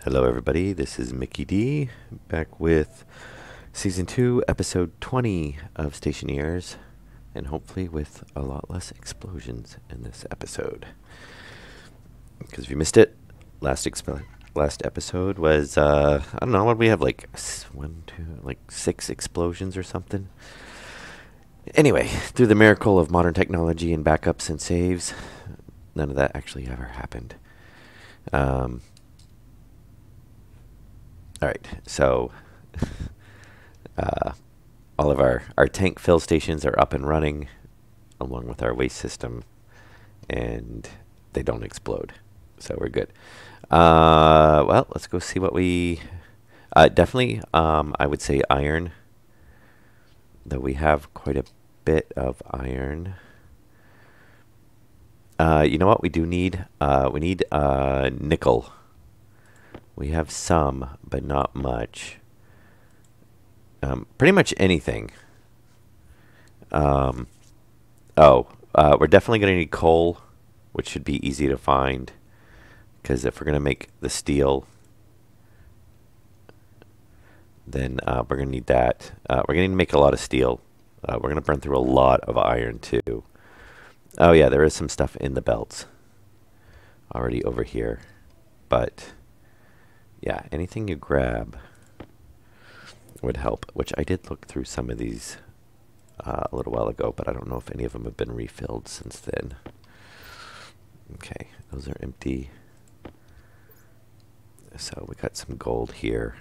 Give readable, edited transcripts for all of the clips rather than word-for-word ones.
Hello, everybody. This is Mickey D, back with Season 2, Episode 20 of Stationeers, and hopefully with a lot less explosions in this episode. Because if you missed it, last episode was, I don't know, what did we have, like, like 6 explosions or something? Anyway, through the miracle of modern technology and backups and saves, none of that actually ever happened. All right, so all of our tank fill stations are up and running along with our waste system, and they don't explode. So we're good. Well, let's go see what we... definitely, I would say iron. Though we have quite a bit of iron. You know what we do need? We need nickel. We have some, but not much. Pretty much anything. We're definitely going to need coal, which should be easy to find. Because if we're going to make the steel, then we're going to need that. We're going to need to make a lot of steel. We're going to burn through a lot of iron, too. Oh, yeah, there is some stuff in the belts already over here. But, yeah, anything you grab would help, which I did look through some of these a little while ago, but I don't know if any of them have been refilled since then. Okay, those are empty. So we got some gold here.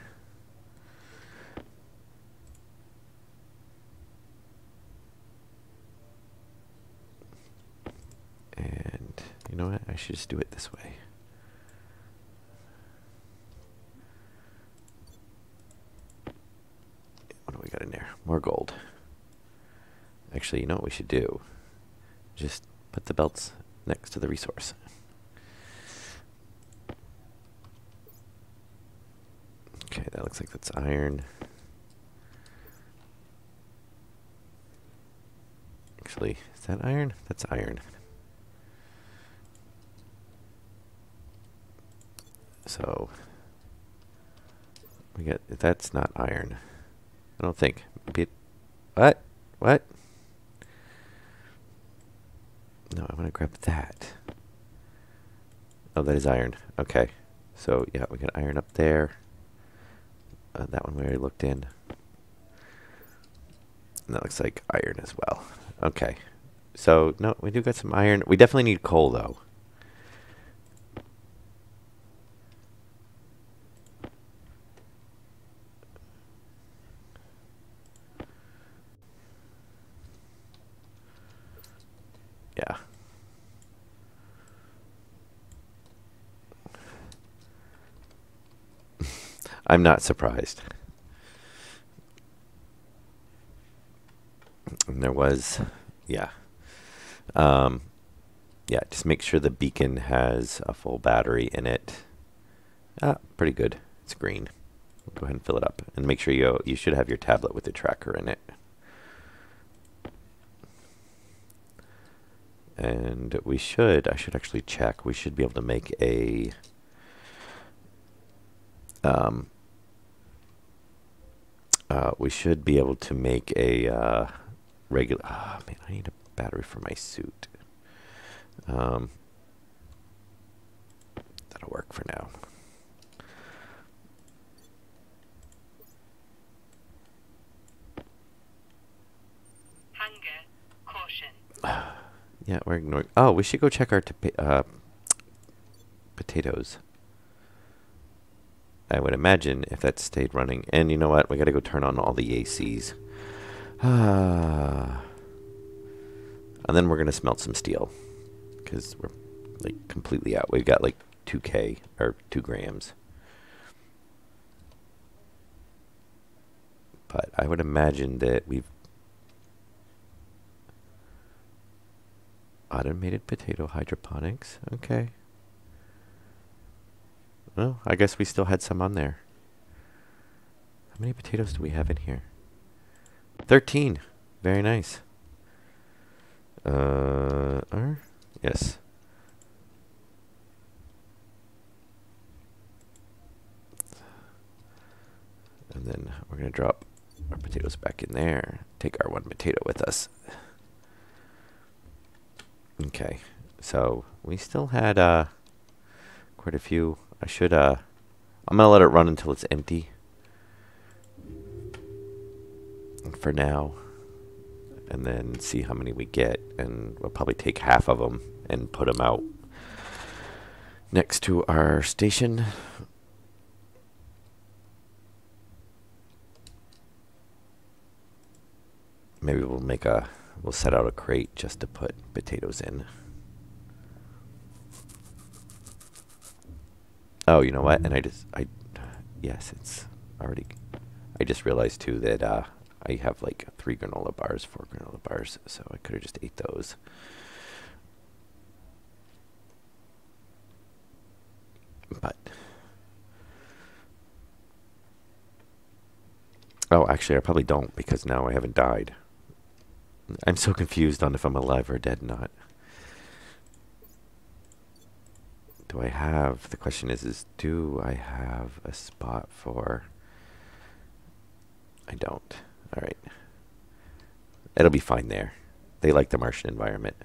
And you know what? I should just do it this way. What do we got in there? More gold. Actually, you know what we should do? Just put the belts next to the resource. Okay, that looks like that's iron. Actually, is that iron? That's iron. So, we get, that's not iron. I don't think. Maybe it, what? What? No, I want to grab that. Oh, that is iron. Okay. So, yeah, we got iron up there. That one we already looked in. And that looks like iron as well. Okay. So, no, we do got some iron. We definitely need coal, though. Yeah. I'm not surprised. And there was, yeah. Yeah, just make sure the beacon has a full battery in it. Pretty good. It's green. Go ahead and fill it up. And make sure you should have your tablet with the tracker in it. And I should actually check. We should be able to make a we should be able to make a regular. Man, I need a battery for my suit. That'll work for now. Hunger, caution. Yeah, we're ignoring. Oh, we should go check our potatoes. I would imagine if that stayed running. And you know what? We got to go turn on all the ACs. And then we're going to smelt some steel. Because we're like completely out. We've got like 2K or 2 grams. But I would imagine that we've automated potato hydroponics. Okay. Well, I guess we still had some on there. How many potatoes do we have in here? 13. Very nice. Yes. And then we're going to drop our potatoes back in there. Take our one potato with us. Okay, so we still had quite a few. I'm going to let it run until it's empty for now. And then see how many we get. And we'll probably take half of them and put them out next to our station. Maybe we'll set out a crate just to put potatoes in. Oh, you know what? And yes, it's already, I just realized too that I have like 4 granola bars, so I could have just ate those. But, oh, actually I probably don't because now I haven't died. I'm so confused on if I'm alive or dead or not. The question is do I have a spot for, I don't. All right. It'll be fine there. They like the Martian environment.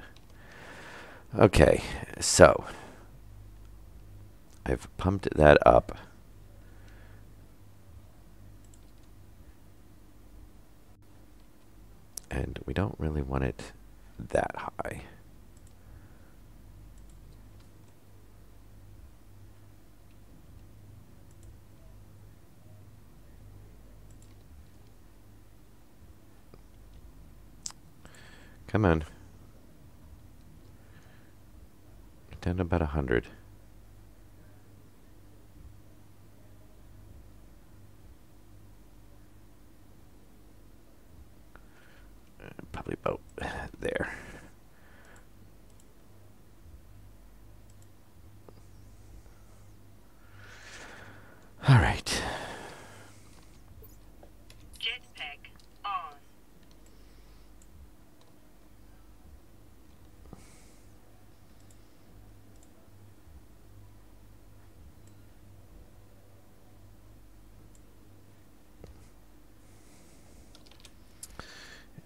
Okay, so I've pumped that up. And we don't really want it that high. Come on. Down to about 100. Probably about there. All right. Jetpack on.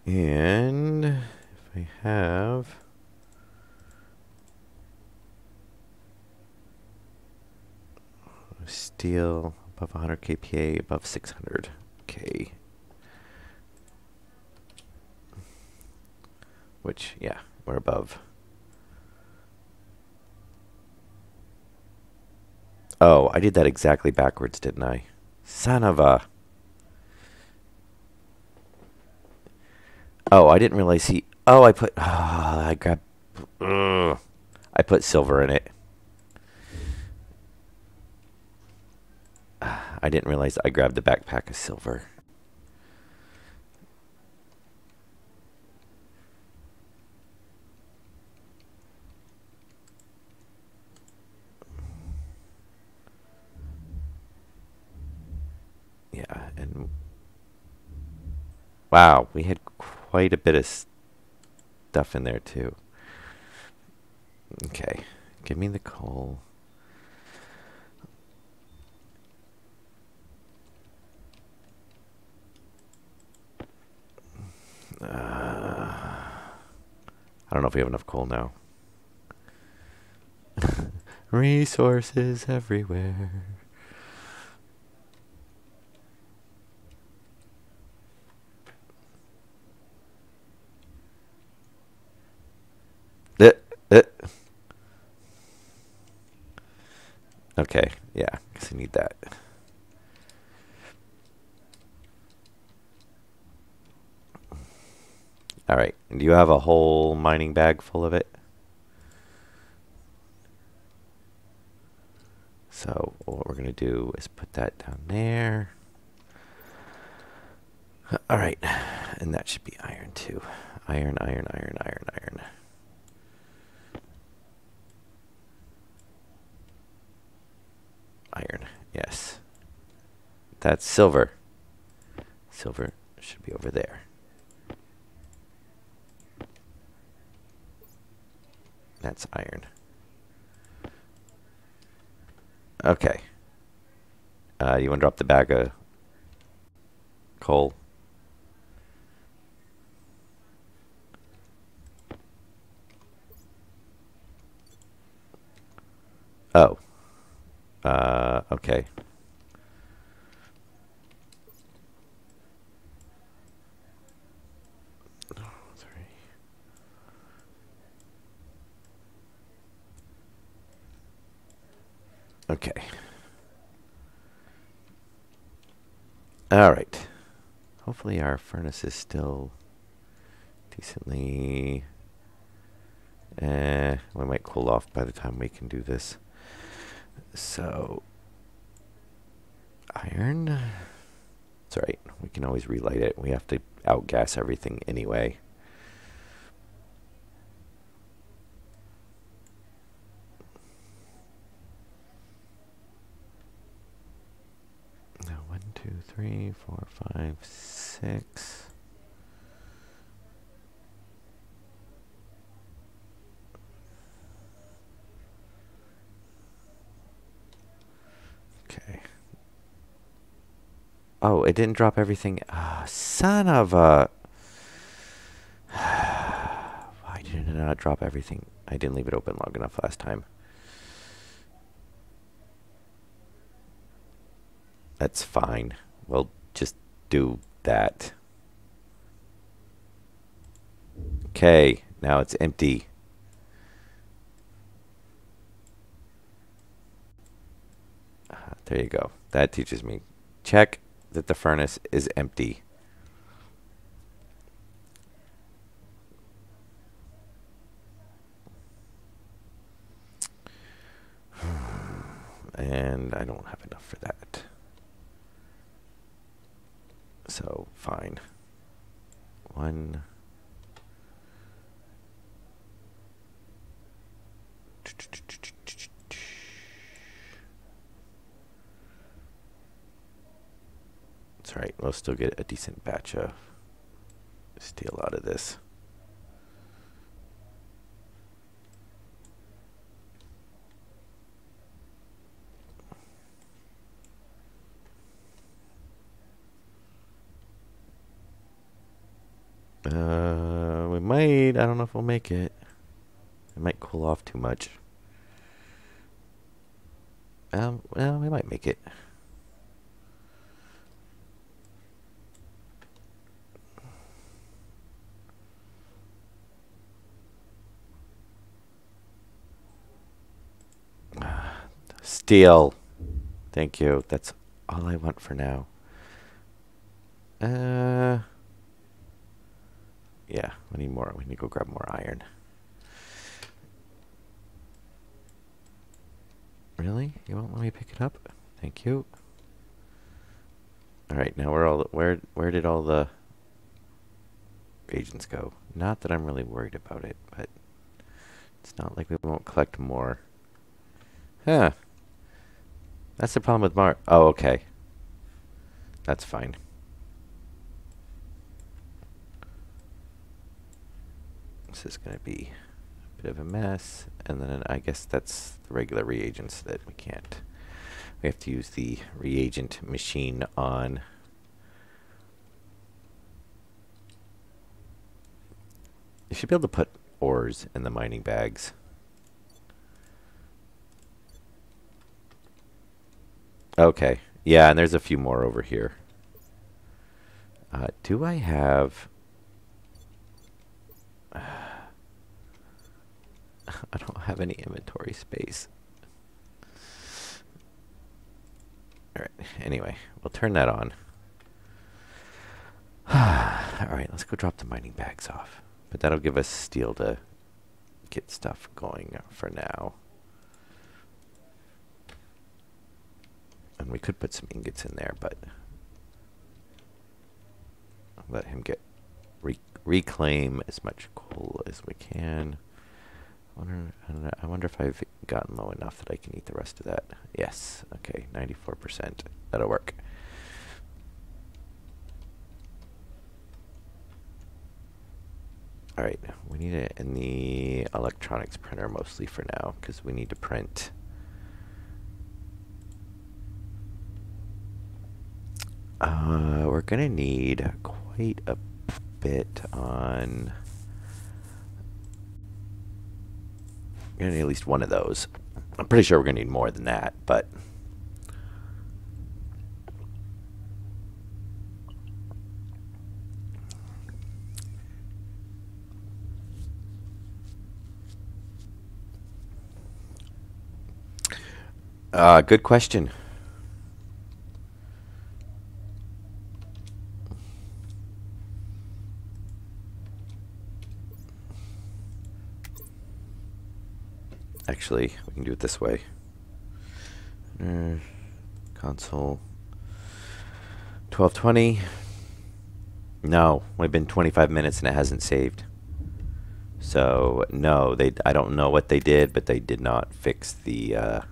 And if I have steel above 100 kPa, above 600 K. Which, yeah, we're above. Oh, I did that exactly backwards, didn't I? Son of a... Oh, I didn't realize he... Oh, I put... Oh, I grabbed... Ugh. I put silver in it. I didn't realize I grabbed the backpack of silver. Yeah, and... Wow, we had quite a bit of stuff in there, too. Okay, give me the coal. I don't know if we have enough coal now. Resources everywhere. Uh. Okay, yeah, because I need that. All right, do you have a whole mining bag full of it? So what we're going to do is put that down there. All right, and that should be iron too. Iron, iron, iron, iron, iron. Iron, yes. That's silver. Silver should be over there. That's iron. Okay. You want to drop the bag of Coal. Oh. Okay. Sorry. Okay. All right. Hopefully our furnace is still decently... we might cool off by the time we can do this. So... iron? It's alright. We can always relight it. We have to outgas everything anyway. Now, 1, 2, 3, 4, 5, 6. Okay. Oh, it didn't drop everything. Ah, son of a... Why did it not drop everything? I didn't leave it open long enough last time. That's fine. We'll just do that. Okay, now it's empty. There you go. That teaches me. Check that the furnace is empty. And I don't have enough for that. So, fine. 1. That's right. We'll still get a decent batch of steel out of this. We might. I don't know if we'll make it. It might cool off too much. Well, we might make it. Steel. Thank you. That's all I want for now. Yeah, we need more. We need to go grab more iron. Really? You won't let me pick it up? Thank you. All right, now where did all the agents go? Not that I'm really worried about it, but it's not like we won't collect more. Huh. That's the problem with Oh, okay. That's fine. This is going to be a bit of a mess. And then I guess that's the regular reagents that we can't. We have to use the reagent machine on. You should be able to put ores in the mining bags. Okay. Yeah, and there's a few more over here. Do I have... I don't have any inventory space. Alright, anyway, we'll turn that on. Alright, let's go drop the mining bags off. But that'll give us steel to get stuff going for now. And we could put some ingots in there, but let him get reclaim as much coal as we can. I wonder if I've gotten low enough that I can eat the rest of that. Yes. Okay, 94%. That'll work. All right, we need it in the electronics printer mostly for now because we need to print We're gonna need quite a bit on. We're gonna need at least one of those. I'm pretty sure we're gonna need more than that, but. Good question. Actually, we can do it this way. Console 1220. No, we've been 25 minutes and it hasn't saved. So no, I don't know what they did, but they did not fix the.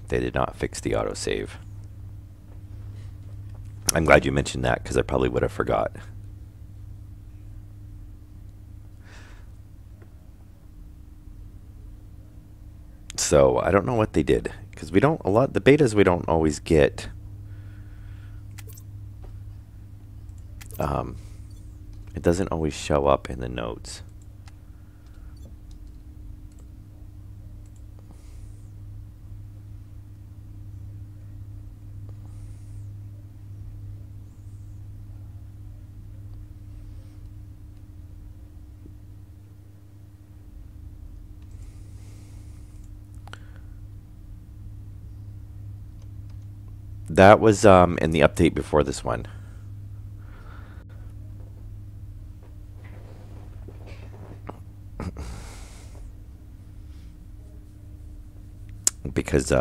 They did not fix the autosave. I'm glad you mentioned that because I probably would have forgot. So I don't know what they did because we don't the betas we don't always get. It doesn't always show up in the notes. That was in the update before this one. Because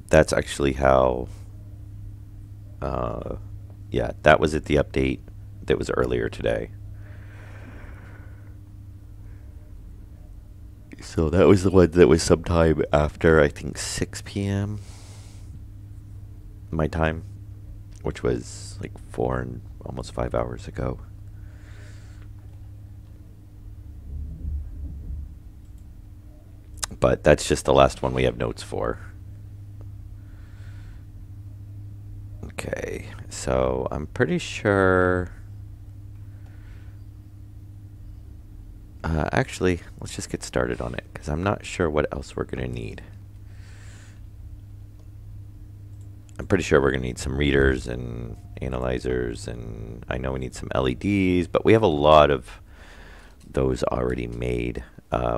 that's actually how. Yeah, that was at the update that was earlier today. So that was the one that was sometime after, I think, 6 p.m. my time, which was like 4 and almost 5 hours ago. But that's just the last one we have notes for. Okay, so I'm pretty sure. Actually, let's just get started on it because I'm not sure what else we're going to need. I'm pretty sure we're going to need some readers and analyzers, and I know we need some LEDs, but we have a lot of those already made.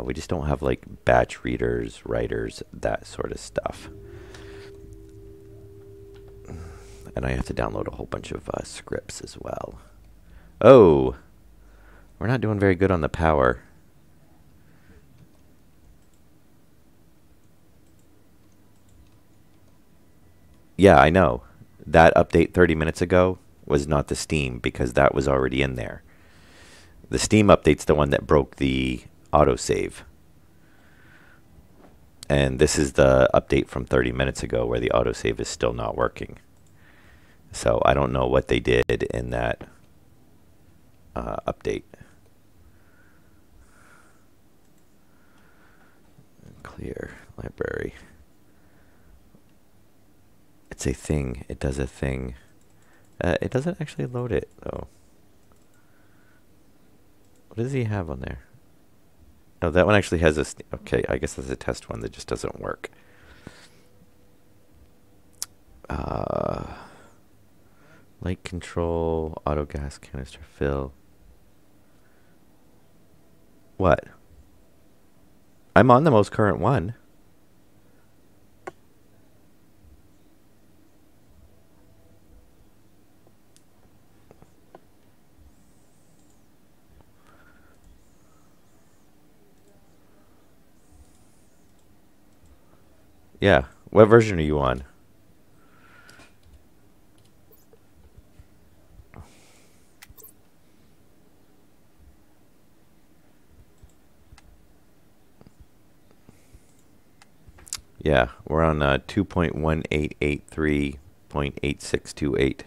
We just don't have like batch readers, writers, that sort of stuff. And I have to download a whole bunch of scripts as well. Oh, we're not doing very good on the power. Yeah, I know. That update 30 minutes ago was not the Steam because that was already in there. The Steam update's the one that broke the autosave. And this is the update from 30 minutes ago where the autosave is still not working. So I don't know what they did in that update. Clear library. It's a thing. It does a thing. It doesn't actually load it, though. What does he have on there? Oh, that one actually has a... Okay, I guess that's a test one that just doesn't work. Light control, auto gas canister fill. What? I'm on the most current one. Yeah. What version are you on? Yeah, we're on 2.1883.8628.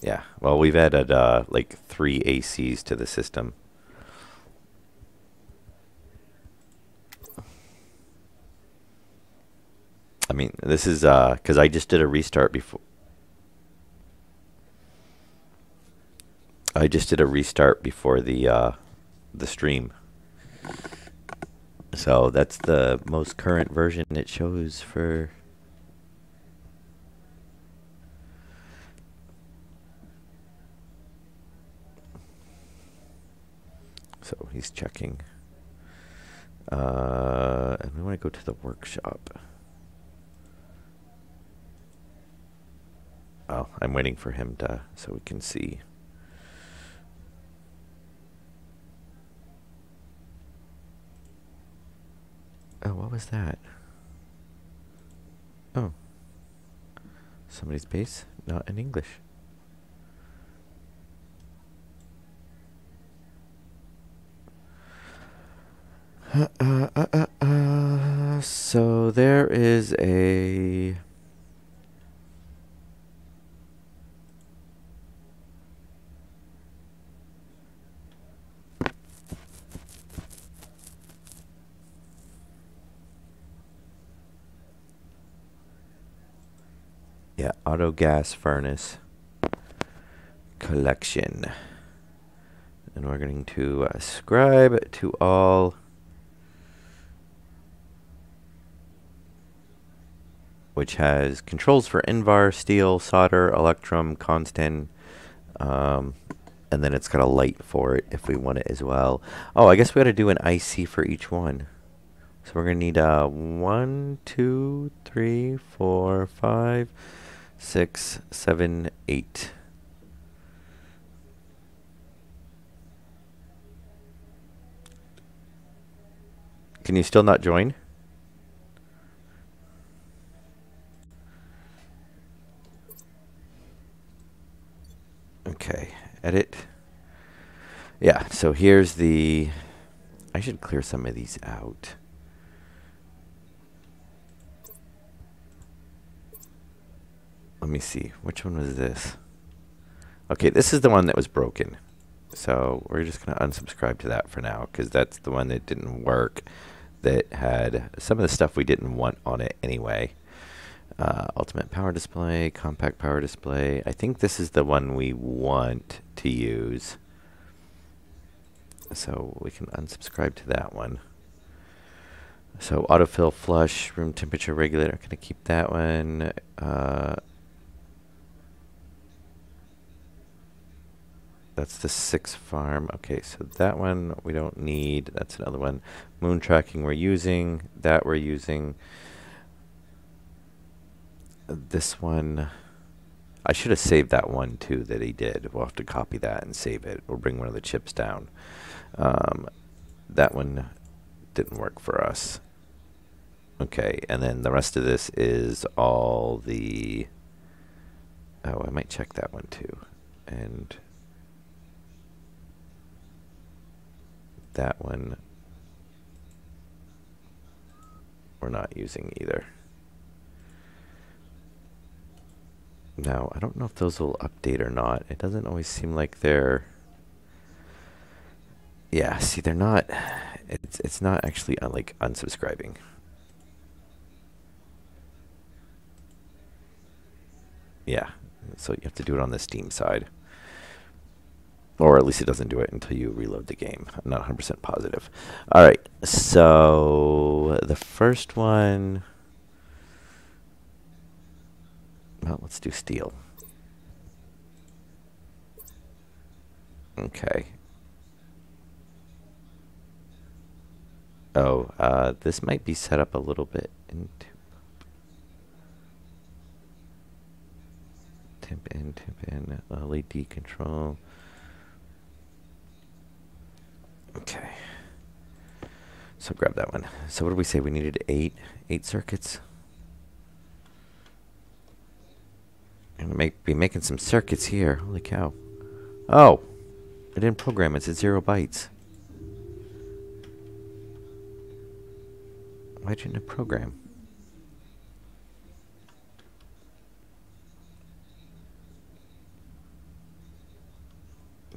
Yeah, well, we've added like 3 ACs to the system. I mean, this is because I just did a restart before. I just did a restart before the stream. So that's the most current version it shows for. So he's checking. And we want to go to the workshop. Oh, I'm waiting for him to, so we can see. Oh, what was that? Oh, somebody's base, not in English. So there is a. Yeah, auto gas furnace collection. And we're going to ascribe to all, which has controls for Invar, steel, solder, electrum, constant, and then it's got a light for it if we want it as well. Oh, I guess we got to do an IC for each one. So we're going to need 1, 2, 3, 4, 5, 6, 7, 8. Can you still not join? Okay, edit. Yeah, so here's the. I should clear some of these out. Let me see. Which one was this? Okay, this is the one that was broken. So we're just going to unsubscribe to that for now because that's the one that didn't work, that had some of the stuff we didn't want on it anyway. Ultimate power display, compact power display. I think this is the one we want to use. So we can unsubscribe to that one. So autofill flush, room temperature regulator. I'm going to keep that one. That's the 6 farm. Okay, so that one we don't need. That's another one. Moon tracking we're using. That we're using. This one, I should have saved that one too that he did. We'll have to copy that and save it. We'll bring one of the chips down. That one didn't work for us. Okay, and then the rest of this is all the. Oh, I might check that one too. And that one we're not using either. Now, I don't know if those will update or not. It doesn't always seem like they're. Yeah, see, they're not. It's not actually like unsubscribing. Yeah, so you have to do it on the Steam side. Or at least it doesn't do it until you reload the game. I'm not 100% positive. All right, so the first one. Well, let's do steel. Okay. Oh, this might be set up a little bit into temp in, LED control. Okay. So grab that one. So what did we say? We needed 8 circuits. And be making some circuits here. Holy cow. Oh, I didn't program it. It's at 0 bytes. Why didn't it program?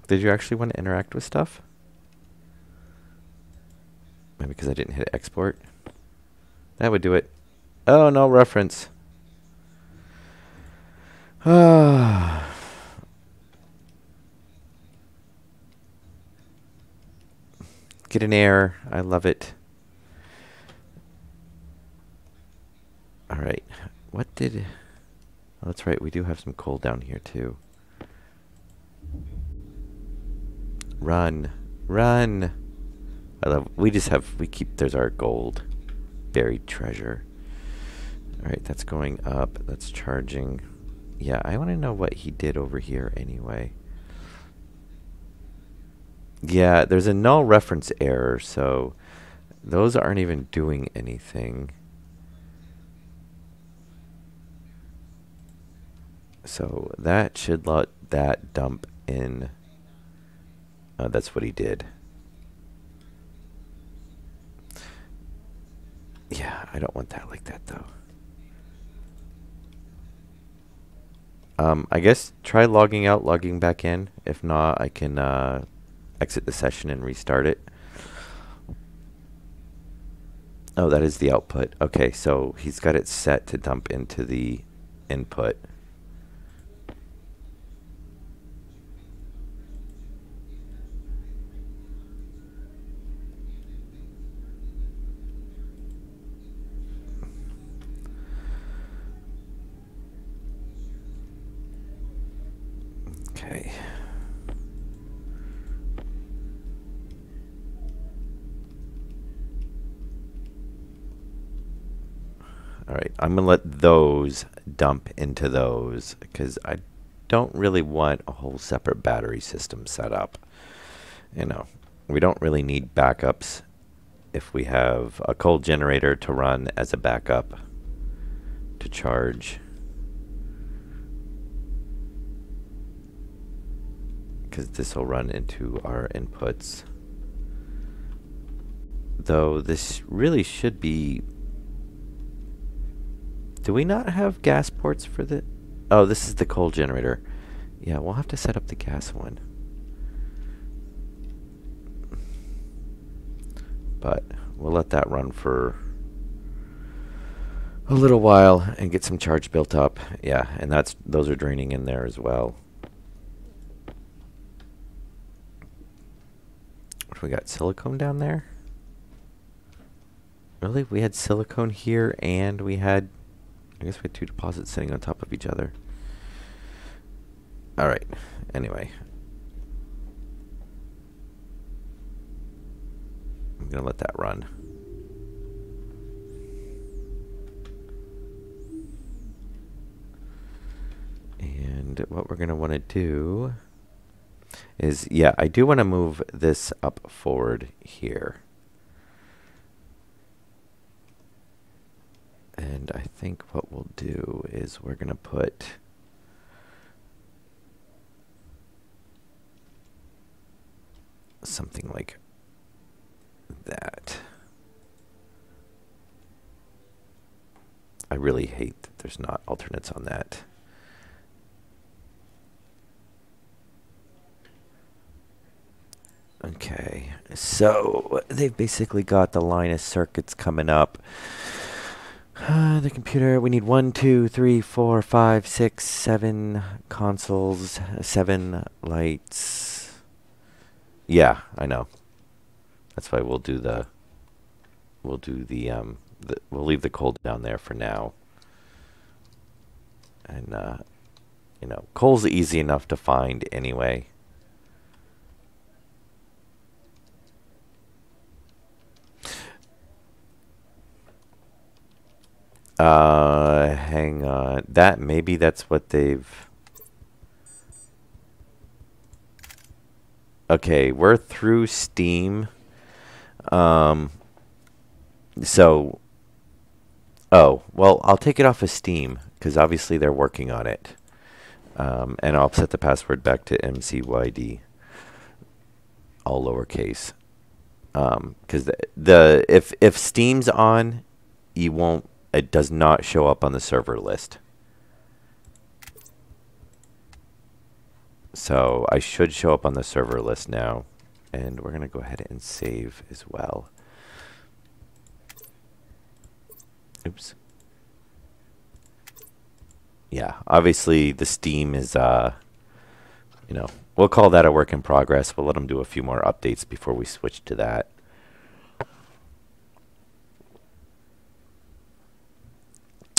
Did you actually want to interact with stuff? Maybe because I didn't hit export. That would do it. Oh, no reference. Ah. Get an error. I love it. All right. What did... Oh, that's right. We do have some coal down here, too. Run. Run. I love... We just have... We keep... There's our gold. Buried treasure. All right. That's going up. That's charging. Yeah, I want to know what he did over here anyway. Yeah, there's a null reference error, so those aren't even doing anything. So that should let that dump in. That's what he did. Yeah, I don't want that like that, though. I guess try logging out, logging back in. If not, I can exit the session and restart it. Oh, that is the output. Okay, so he's got it set to dump into the input. Okay. All right, I'm going to let those dump into those because I don't really want a whole separate battery system set up. You know, we don't really need backups if we have a coal generator to run as a backup to charge. Because this will run into our inputs. Though this really should be... Do we not have gas ports for the... Oh, this is the coal generator. Yeah, we'll have to set up the gas one. But we'll let that run for a little while and get some charge built up. Yeah, and those are draining in there as well. We got silicone down there? Really? We had silicone here and we had... I guess we had two deposits sitting on top of each other. Alright, anyway. I'm going to let that run. And what we're going to want to do is, yeah, I do want to move this up forward here. And I think what we'll do is we're going to put something like that. I really hate that there's not alternates on that. Okay, so they've basically got the line of circuits coming up. The computer, we need 1, 2, 3, 4, 5, 6, 7 consoles, 7 lights. Yeah, I know. That's why we'll leave the coal down there for now. And, you know, coal's easy enough to find anyway. Hang on. Maybe that's what they've... Okay, we're through Steam. So... Oh, well, I'll take it off of Steam, because obviously they're working on it. And I'll set the password back to MCYD. All lowercase. Because if Steam's on, you won't... It does not show up on the server list. So I should show up on the server list now. And we're going to go ahead and save as well. Oops. Yeah, obviously the steam is, we'll call that a work in progress. We'll let them do a few more updates before we switch to that.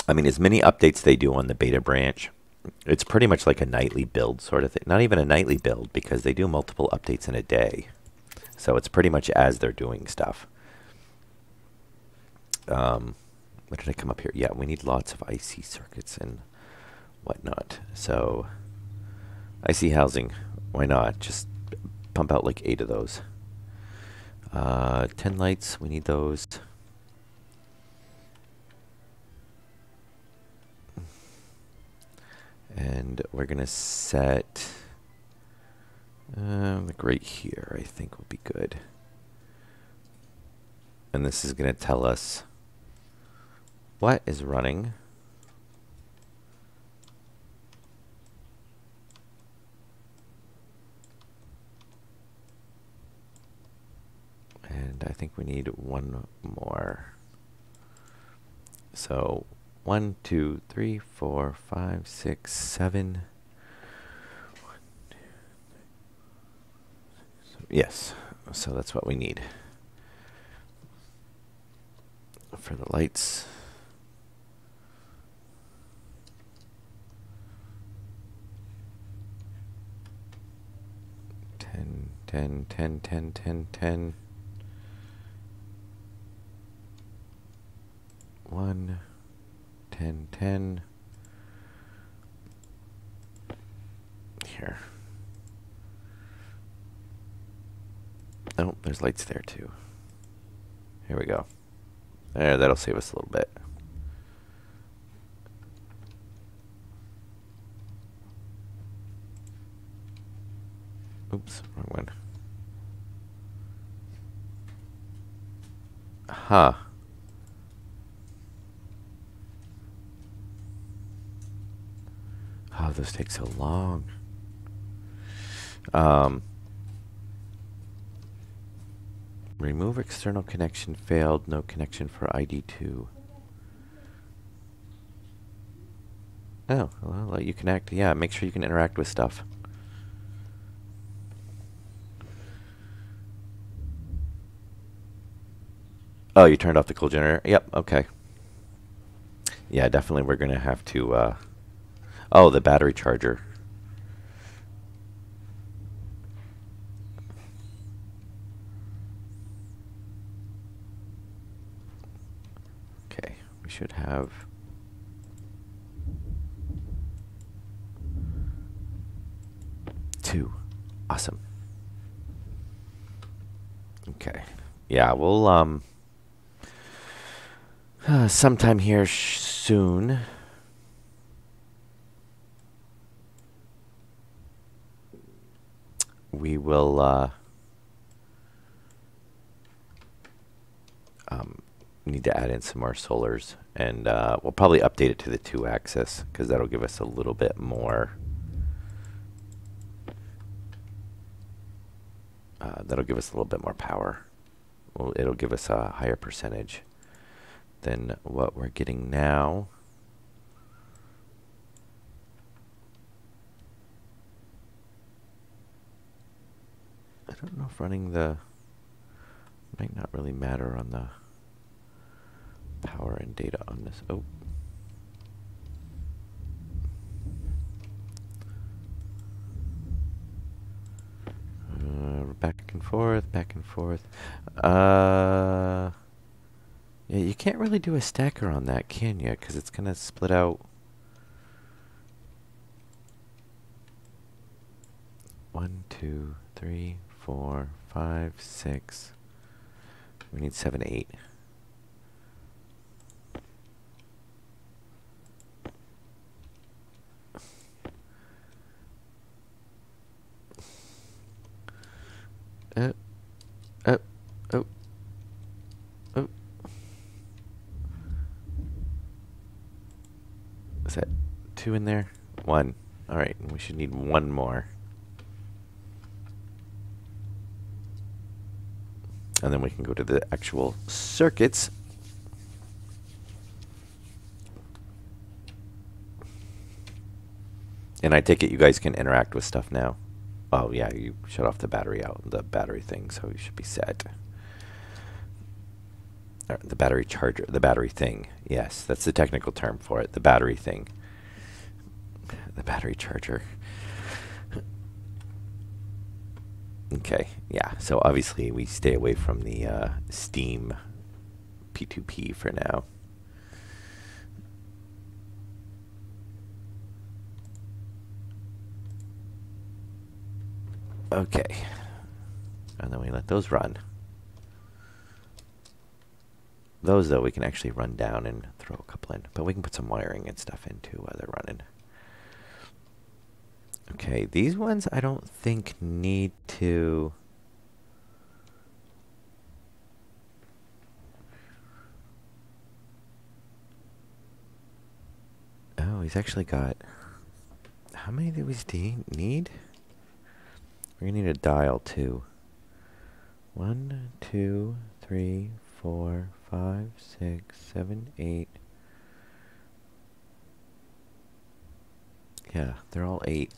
I mean, as many updates they do on the beta branch, it's pretty much like a nightly build sort of thing. Not even a nightly build because they do multiple updates in a day. So it's pretty much as they're doing stuff. What did I come up here? Yeah, we need lots of IC circuits and whatnot. So IC housing, why not? Just pump out like 8 of those. 10 lights, we need those. And we're going to set like right here, I think will be good. And this is going to tell us what is running. And I think we need one more. So 1, 2, 3, 4, 5, 6, 7. Yes, so that's what we need for the lights. 10, 10, 10, 10, 10, 10. 1, 10, 10. Here. Oh, there's lights there too. Here we go. There, that'll save us a little bit. Oops, wrong one. Huh. Oh, those take so long. Remove external connection failed. No connection for ID2. Oh, well, I'll let you connect. Yeah, make sure you can interact with stuff. Oh, you turned off the cool generator? Yep, okay. Yeah, definitely we're going to have to... oh, the battery charger. Okay, we should have... two. Awesome. Okay. Yeah, we'll... sometime here soon. We will need to add in some more solars, and we'll probably update it to the 2-axis because that'll give us a little bit more. That'll give us a little bit more power. Well, it'll give us a higher percentage than what we're getting now. I don't know if running the might not really matter on the power and data on this. Oh. Back and forth, back and forth. Yeah, you can't really do a stacker on that, can you? Because it's going to split out. 1, 2, 3, 4, 5, 6. We need 7, 8. Oh. Oh. Oh. Is that 2 in there? 1. All right, we should need 1 more. And then we can go to the actual circuits. And I take it you guys can interact with stuff now. Oh yeah, you shut off the battery the battery thing, so you should be set. The battery charger, the battery thing. Yes, that's the technical term for it. The battery thing. The battery charger. Okay, yeah. So obviously we stay away from the Steam P2P for now. Okay. And then we let those run. Those, though, we can actually run down and throw a couple in. But we can put some wiring and stuff in, too, while they're running. Okay, these ones I don't think need to... Oh, he's actually got... How many do we need? We're going to need a dial, too. 1, 2, 3, 4, 5, 6, 7, 8. Yeah, they're all 8.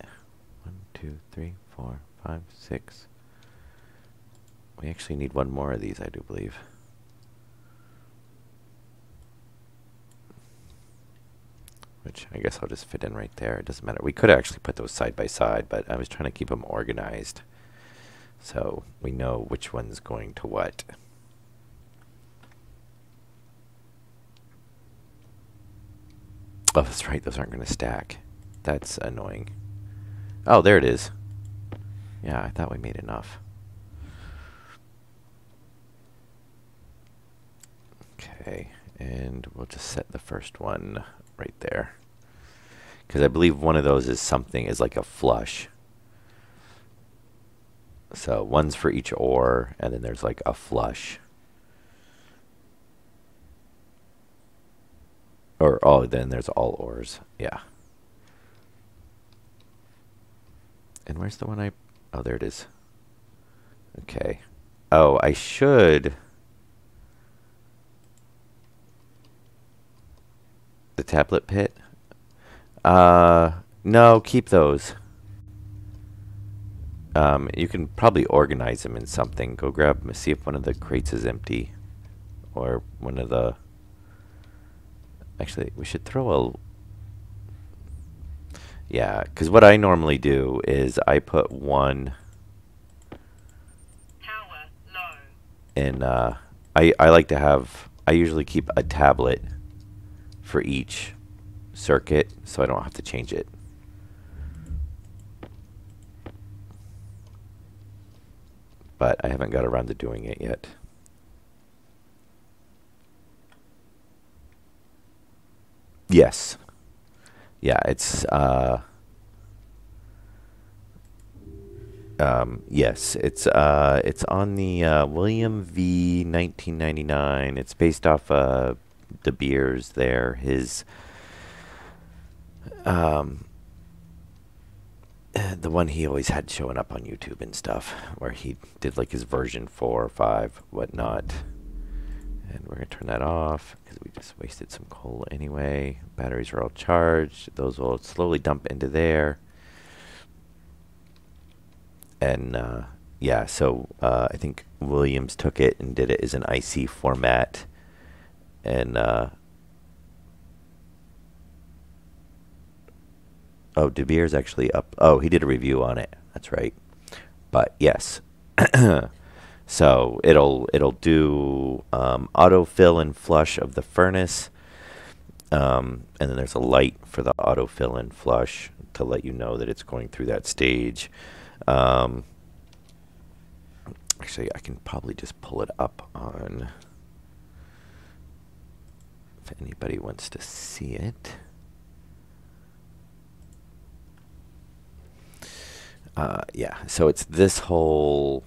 1, 2, 3, 4, 5, 6. We actually need one more of these, I do believe. Which I guess I'll just fit in right there. It doesn't matter. We could actually put those side by side, but I was trying to keep them organized so we know which one's going to what. Oh, that's right. Those aren't going to stack. That's annoying. Oh, there it is. Yeah, I thought we made enough. Okay, and we'll just set the first one right there. Because I believe one of those is something, is like a flush. So one's for each ore, and then there's like a flush. Or, oh, then there's all ores. Yeah. And where's the one oh, there it is. Okay. Oh, I should... The tablet pit? No, keep those. You can probably organize them in something. Go grab, see if one of the crates is empty. Or one of the... Actually, we should throw a... Yeah, because what I normally do is I put one... Power low. in, I like to have... I usually keep a tablet for each circuit, so I don't have to change it. But I haven't got around to doing it yet. Yes. Yeah, it's, yes, it's on the, William V. 1999. It's based off, De Beers there. His, the one he always had showing up on YouTube and stuff, where he did like his version 4 or 5, whatnot. And we're going to turn that off because we just wasted some coal anyway. Batteries are all charged. Those will slowly dump into there. And yeah, so I think Williams took it and did it as an IC format. And oh, De Beers actually up. Oh, he did a review on it. That's right. But yes. So it'll do autofill and flush of the furnace, and then there's a light for the autofill and flush to let you know that it's going through that stage. Actually, I can probably just pull it up on if anybody wants to see it. Yeah, so it's this whole...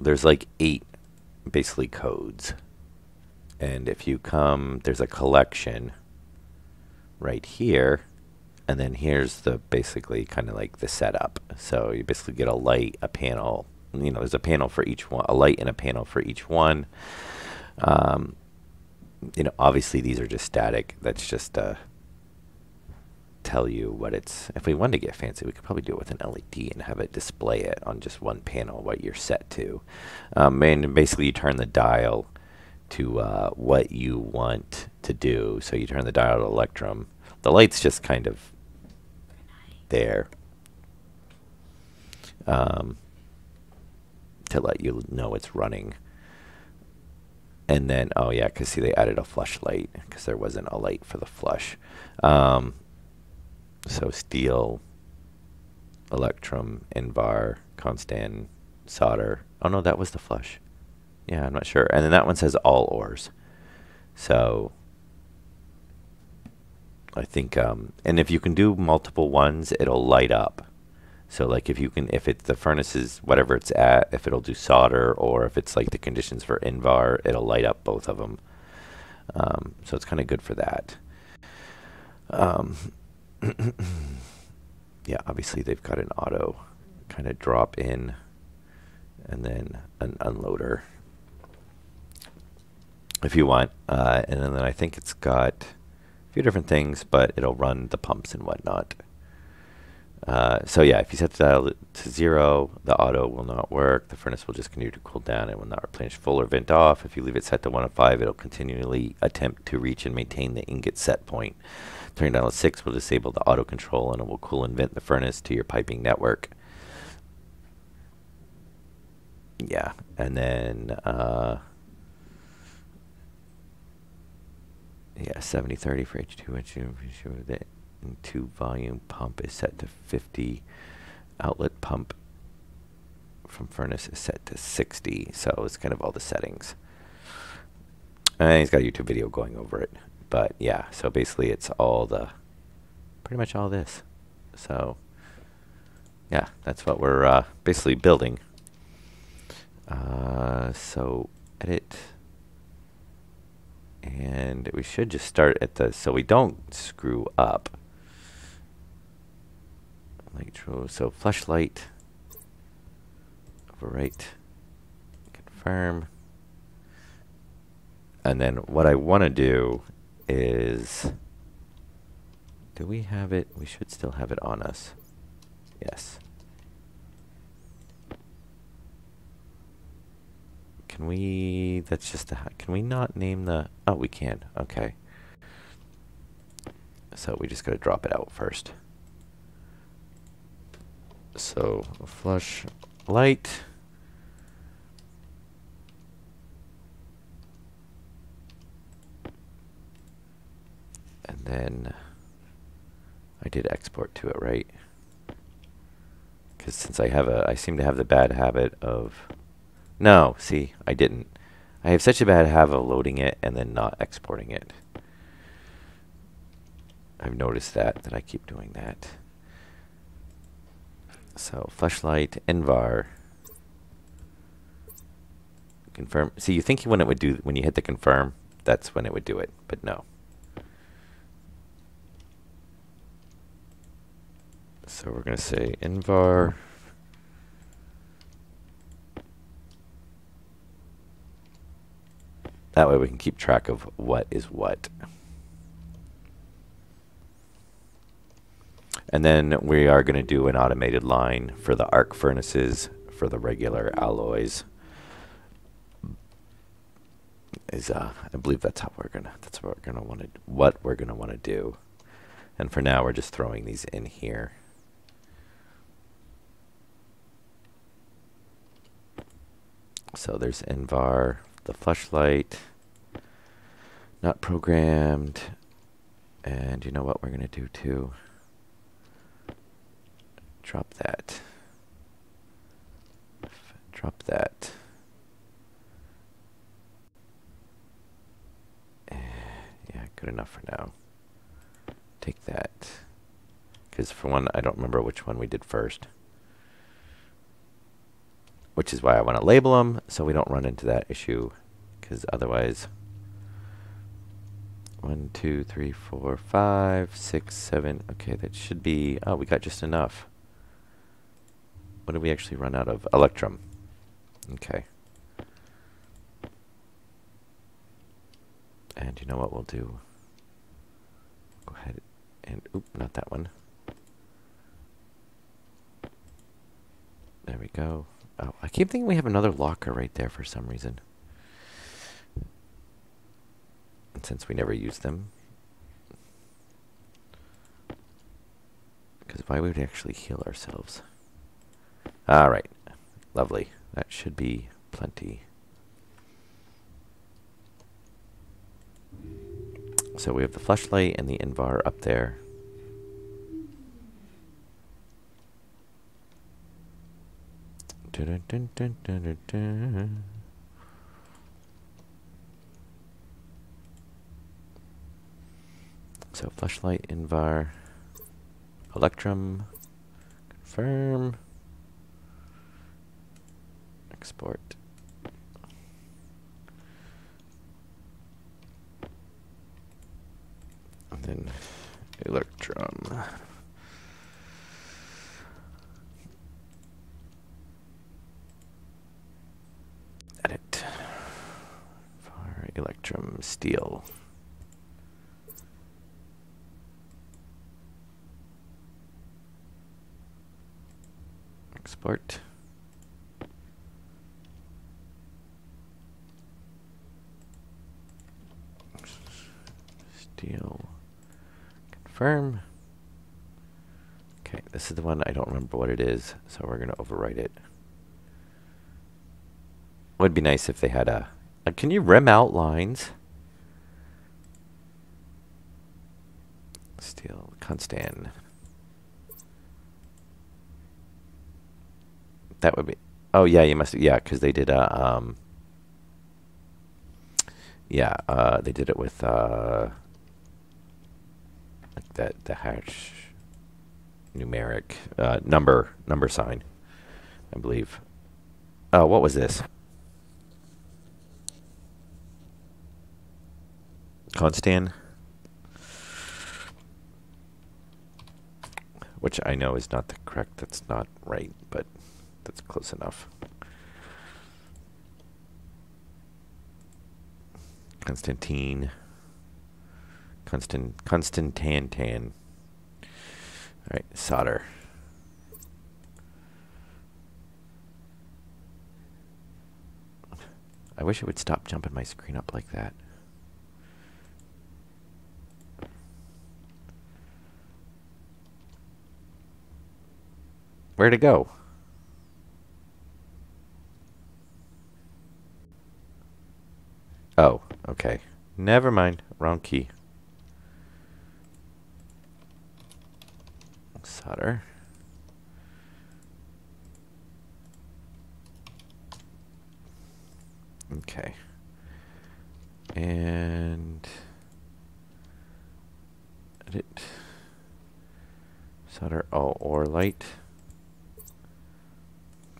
There's like 8 basically codes. And if you come, there's a collection right here. And then here's the basically kind of like the setup. So you basically get a light, a panel. You know, there's a panel for each one, a light and a panel for each one. You know, obviously these are just static. That's just to tell you what it's. If we wanted to get fancy, we could probably do it with an LED and have it display it on just one panel what you're set to. And basically, you turn the dial to what you want to do. So you turn the dial to electrum. The light's just kind of there to let you know it's running. And then, oh yeah, because see, they added a flush light because there wasn't a light for the flush. So steel, electrum, invar, constant, solder. Oh no, that was the flush. Yeah, I'm not sure. And then that one says all ores. So I think, and if you can do multiple ones, it'll light up. So like if you can, if it's the furnace is whatever it's at, if it'll do solder, or if it's like the conditions for invar, it'll light up both of them. So it's kind of good for that. Yeah, obviously they've got an auto kind of drop in and then an unloader if you want. And then I think it's got a few different things, but it'll run the pumps and whatnot. So yeah, if you set the dial to 0, the auto will not work. The furnace will just continue to cool down and will not replenish full or vent off. If you leave it set to 1 of 5, it'll continually attempt to reach and maintain the ingot set point. Turning down to 6 will disable the auto control and it will cool and vent the furnace to your piping network. Yeah, and then yeah, 70/30 for H2. The into volume pump is set to 50. Outlet pump from furnace is set to 60. So it's kind of all the settings. And he's got a YouTube video going over it. But yeah, so basically it's all the, pretty much all this. So yeah, that's what we're basically building. So edit. And we should just start at the, so we don't screw up. Like true. So flush light, overwrite, confirm. And then what I want to do is, do we have it? We should still have it on us. Yes. Can we, that's just a, can we not name the, oh, we can. Okay. So we just got to drop it out first. So flush light. And then I did export to it, right? Because since I seem to have the bad habit of, no, see, I didn't. I have such a bad habit of loading it and then not exporting it. I've noticed that I keep doing that. So flashlight, invar, confirm. See, you think when it would do, when you hit the confirm, that's when it would do it, but no. So we're going to say invar. That way we can keep track of what is what. And then we are going to do an automated line for the arc furnaces for the regular alloys. I believe that's how we're gonna. That's what we're gonna want to. What we're gonna want to do. And for now, we're just throwing these in here. So there's invar, the flashlight, not programmed, and you know what we're gonna do too. Drop that. Drop that. Yeah, good enough for now. Take that. Because for one, I don't remember which one we did first. Which is why I want to label them so we don't run into that issue. Because otherwise, 1, 2, 3, 4, 5, 6, 7. Okay, that should be, oh, we got just enough. What did we actually run out of? Electrum. Okay. And you know what we'll do? Go ahead and, oop, not that one. There we go. Oh, I keep thinking we have another locker right there for some reason. And since we never use them. Because why would we actually heal ourselves? Alright. Lovely. That should be plenty. So we have the flashlight and the Invar up there. Dun, dun, dun, dun, dun, dun. So flashlight, Invar, Electrum, confirm, export. And then Electrum. Edit. For Electrum steel. Export. Steel. Confirm. Okay, this is the one I don't remember what it is, so we're going to overwrite it. Would be nice if they had a can you rim out lines? Steel, constant. That would be. Oh yeah, you must. Yeah, because they did a. Yeah, they did it with like that the hash numeric number sign, I believe. Oh, what was this? Constant. Which I know is not the correct. That's not right, but that's close enough. Constantine. Constantan. All right, solder. I wish it would stop jumping my screen up like that. Where'd it go? Oh, okay. Never mind. Wrong key. Solder. Okay. And edit. Solder. Oh, or light.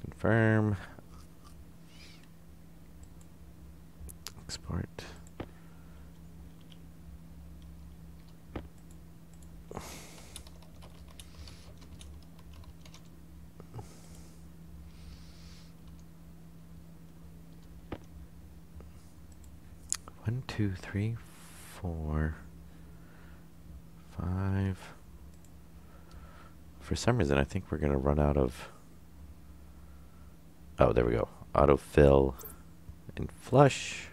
Confirm. Export. One, two, three, 4, 5. For some reason, I think we're going to run out of. Oh, there we go. Autofill and flush.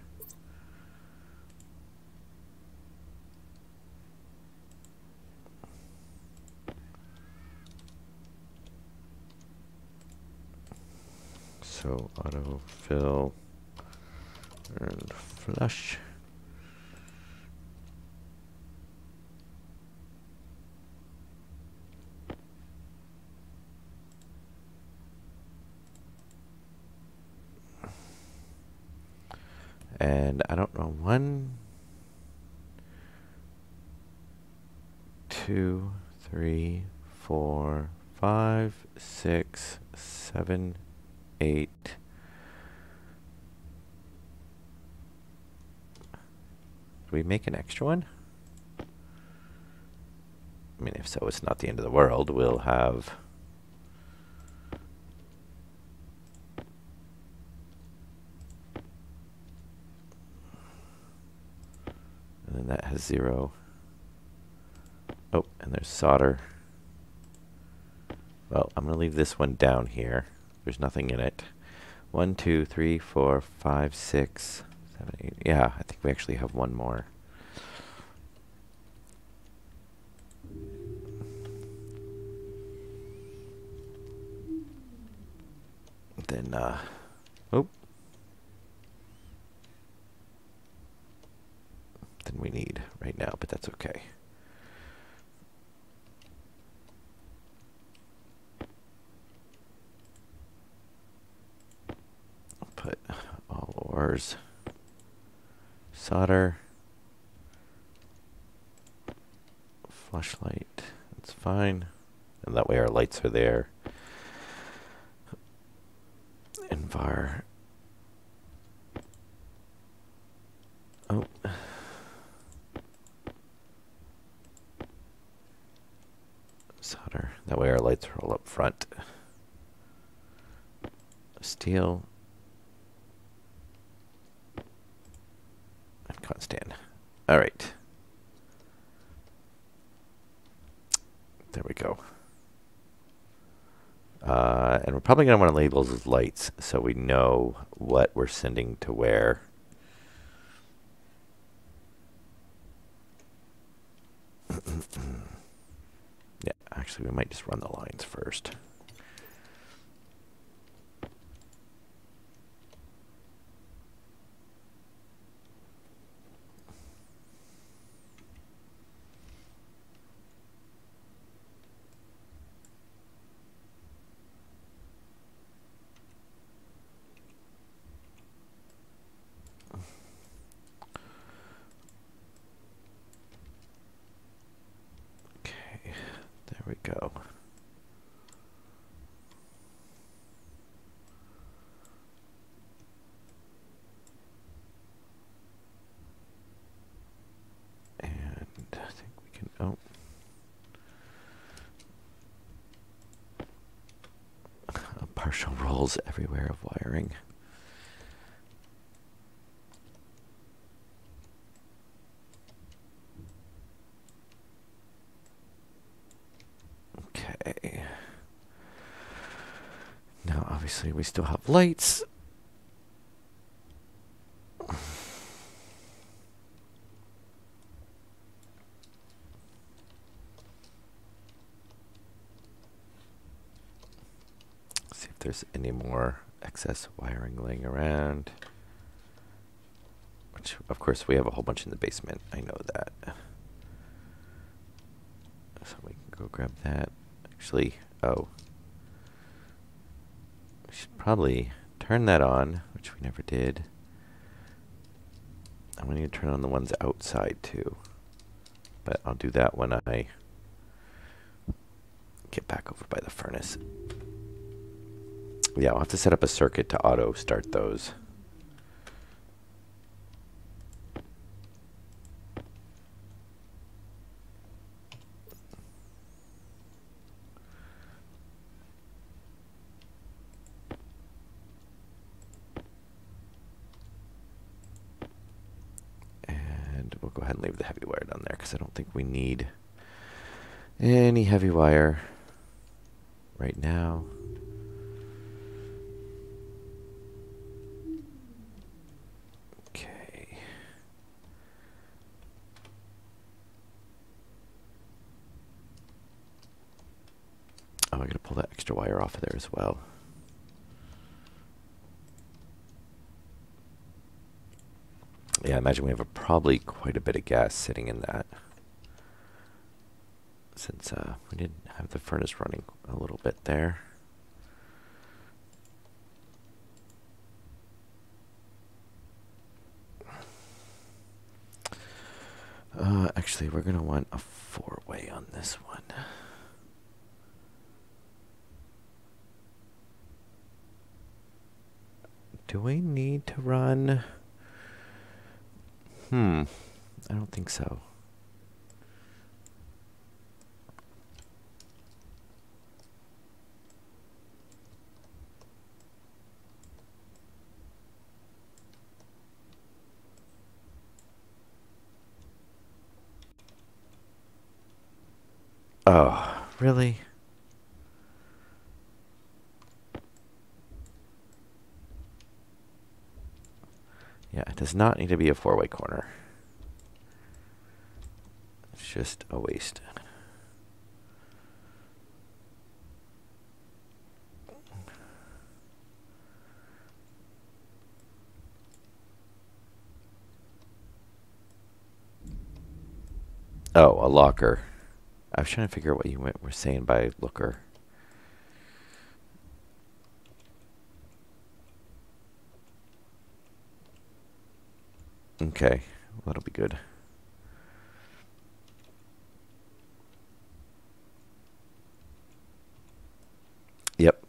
So autofill and flush. And I don't know, 1, 2, 3, 4, 5, 6, 7, 8. Do we make an extra one? I mean, if so, it's not the end of the world. We'll have. And then that has 0. Oh, and there's solder. Well, I'm going to leave this one down here. There's nothing in it. 1, 2, 3, 4, 5, 6, 7, 8. Yeah, I think we actually have one more. Then, oh. Than we need right now, but that's okay. I'll put all ores. Solder. Flashlight. That's fine. And that way our lights are there. Envar. Oh. Solder. That way our lights are all up front. Steel. And constant. All right. There we go. And we're probably going to want to label those lights so we know what we're sending to where. Yeah, actually, we might just run the lines first. Okay, there we go. And I think we can, oh. Partial rolls everywhere of wiring. Okay. Now, obviously, we still have lights. See if there's any more excess wiring laying around. Which, of course, we have a whole bunch in the basement. I know that. So we can go grab that. Actually, oh. We should probably turn that on, which we never did. I'm going to need to turn on the ones outside, too. But I'll do that when I get back over by the furnace. Yeah, I'll have to set up a circuit to auto start those. And we'll go ahead and leave the heavy wire down there because I don't think we need any heavy wire right now. Okay. Oh, I gotta pull that extra wire off of there as well. Yeah, I imagine we have probably quite a bit of gas sitting in that. Since we did have the furnace running a little bit there. Actually, we're going to want a 4-way on this one. Do we need to run? I don't think so. Oh, really? Yeah, it does not need to be a four-way corner. It's just a waste. Oh, a locker. I was trying to figure out what you were saying by looker. Okay, well, that'll be good. Yep.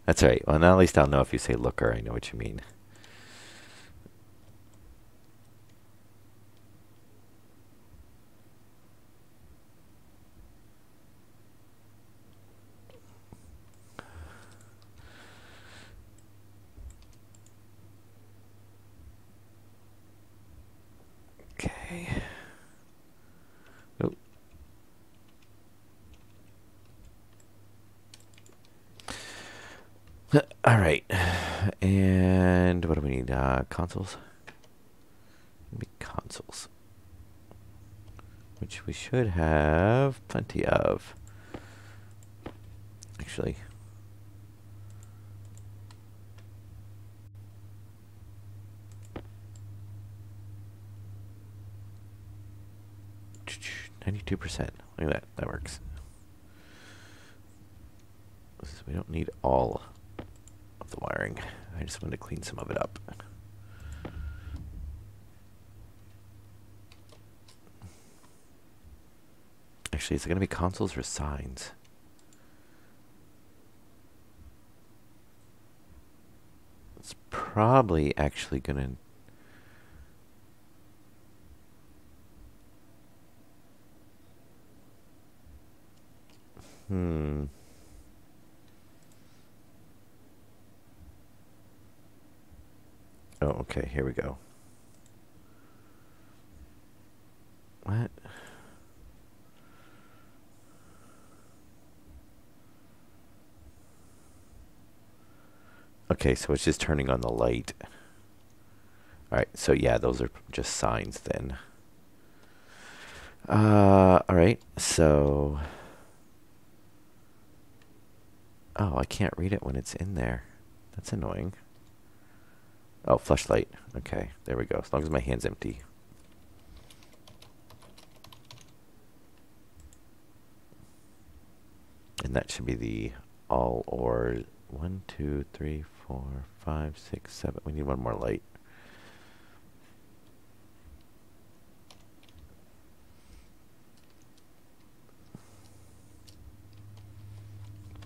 That's all right. Well, now at least I'll know if you say looker, I know what you mean. Okay. Oh. All right. And what do we need? Consoles? Maybe consoles. Which we should have plenty of. Actually. %92%. Look at that. That works. We don't need all of the wiring. I just want to clean some of it up. Actually, is it going to be consoles or signs? It's probably actually going to... Oh, okay, here we go. What? Okay, so it's just turning on the light. Alright, so yeah, those are just signs then. Alright, so... Oh, I can't read it when it's in there. That's annoying. Oh, flashlight. Okay, there we go. As long as my hand's empty. And that should be the all or 1, 2, 3, 4, 5, 6, 7. We need one more light.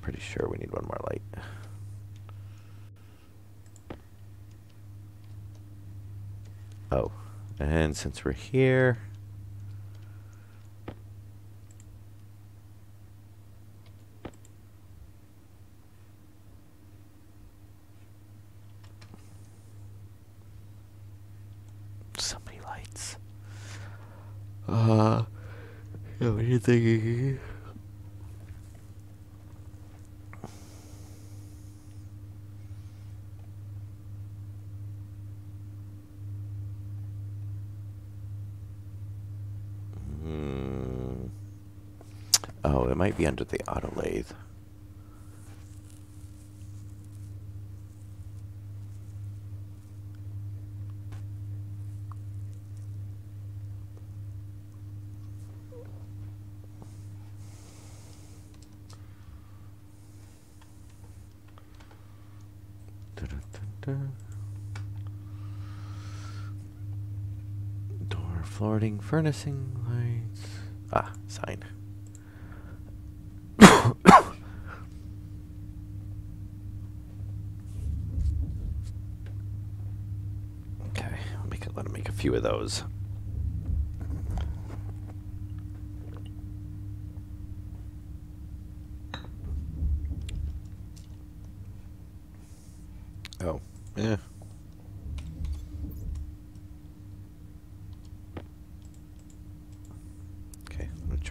Pretty sure we need one more light. Oh, and since we're here, so many lights. Yeah, what are you thinking? Oh, it might be under the auto lathe. Door flooring, furnacing, lights. Ah, sign. Okay, let him make a few of those. Oh, yeah.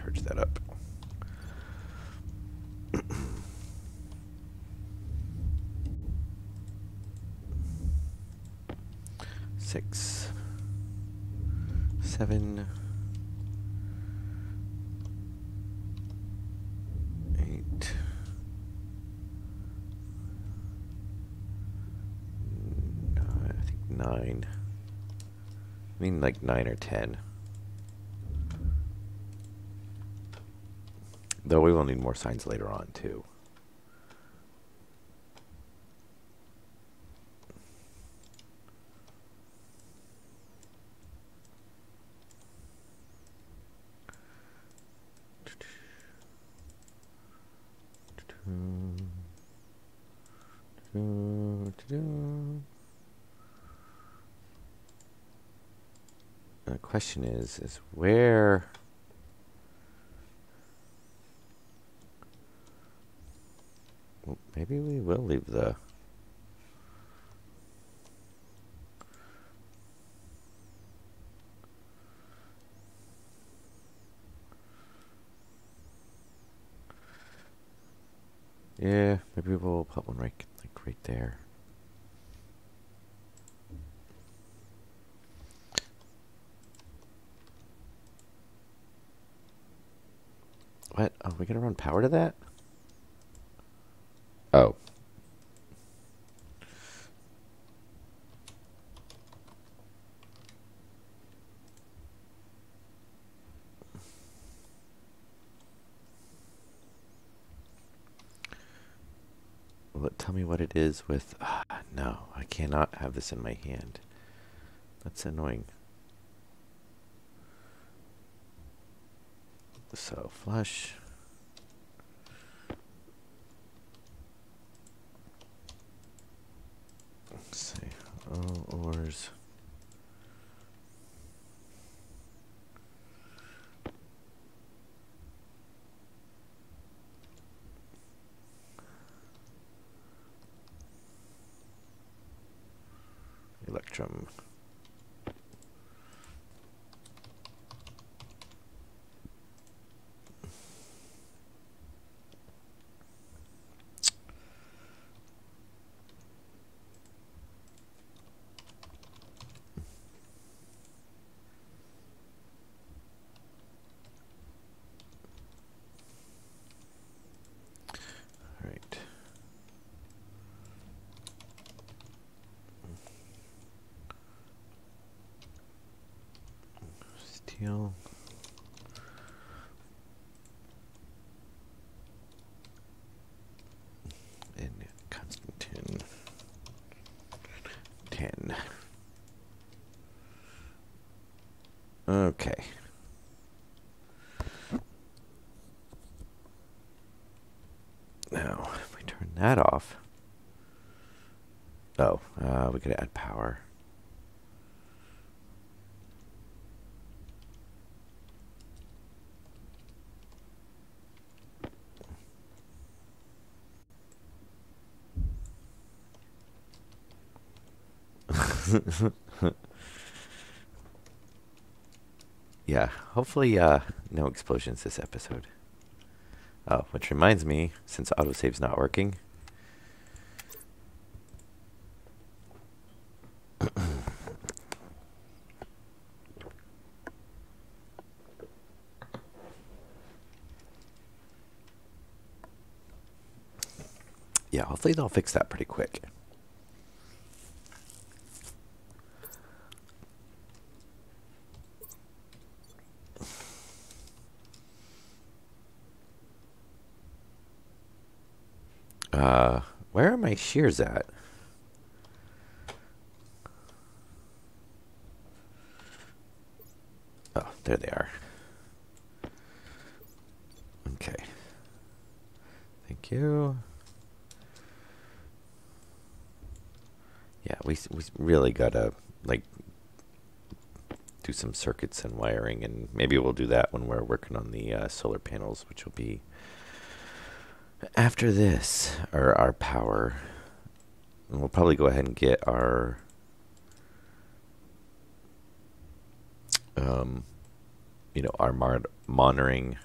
charge that up. Six, 7, 8, 9, I think 9. I mean like 9 or 10. Though we will need more signs later on too. The question is where... Well, maybe we will leave the... Yeah, maybe we'll put one right there. What? Oh, we gotta run power to that? Oh. Will it tell me what it is with... no, I cannot have this in my hand. That's annoying. So, flush. Let's see. All ores. Electrum. All right. Steel. And Constantine. 10. Okay. Now, if we turn that off... Oh, we could add power. Yeah, hopefully no explosions this episode. Oh, which reminds me, since autosave's not working... Yeah, hopefully they'll fix that pretty quick. Where are my shears at? Oh, there they are. Okay. Thank you. Yeah, we really gotta, like, do some circuits and wiring, and maybe we'll do that when we're working on the solar panels, which will be after this, or our power. And we'll probably go ahead and get our our monitoring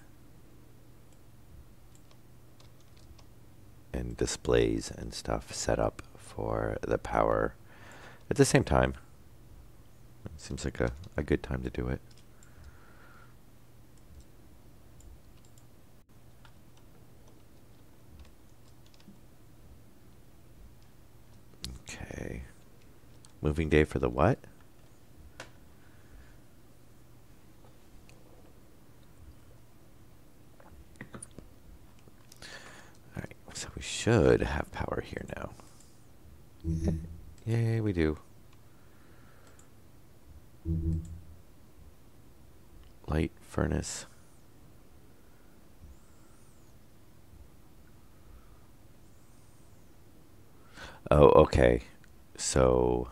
getting displays and stuff set up for the power at the same time. It seems like a good time to do it. Okay. Moving day for the what? Alright, so we should have power here now. Yay, we do. Light furnace. Oh, okay. So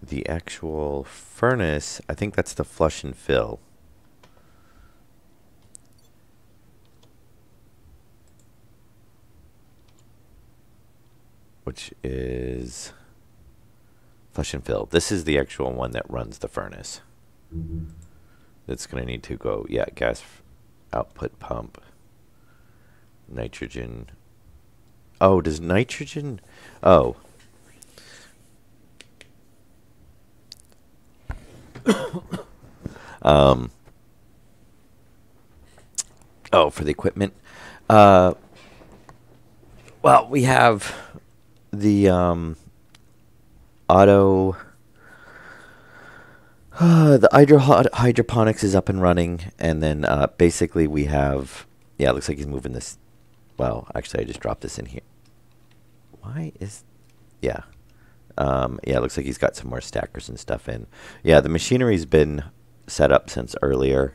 the actual furnace, I think that's the flush and fill. Which is flush and fill. This is the actual one that runs the furnace. That's going to need to go, yeah, gas output pump, nitrogen. Oh, does nitrogen, oh. Oh, for the equipment. Well, we have the auto. The hydroponics is up and running, and then basically we have. Yeah, it looks like he's moving this. Well, actually, I just dropped this in here. Why is? Yeah. Yeah, it looks like he's got some more stackers and stuff in. Yeah, the machinery's been set up since earlier,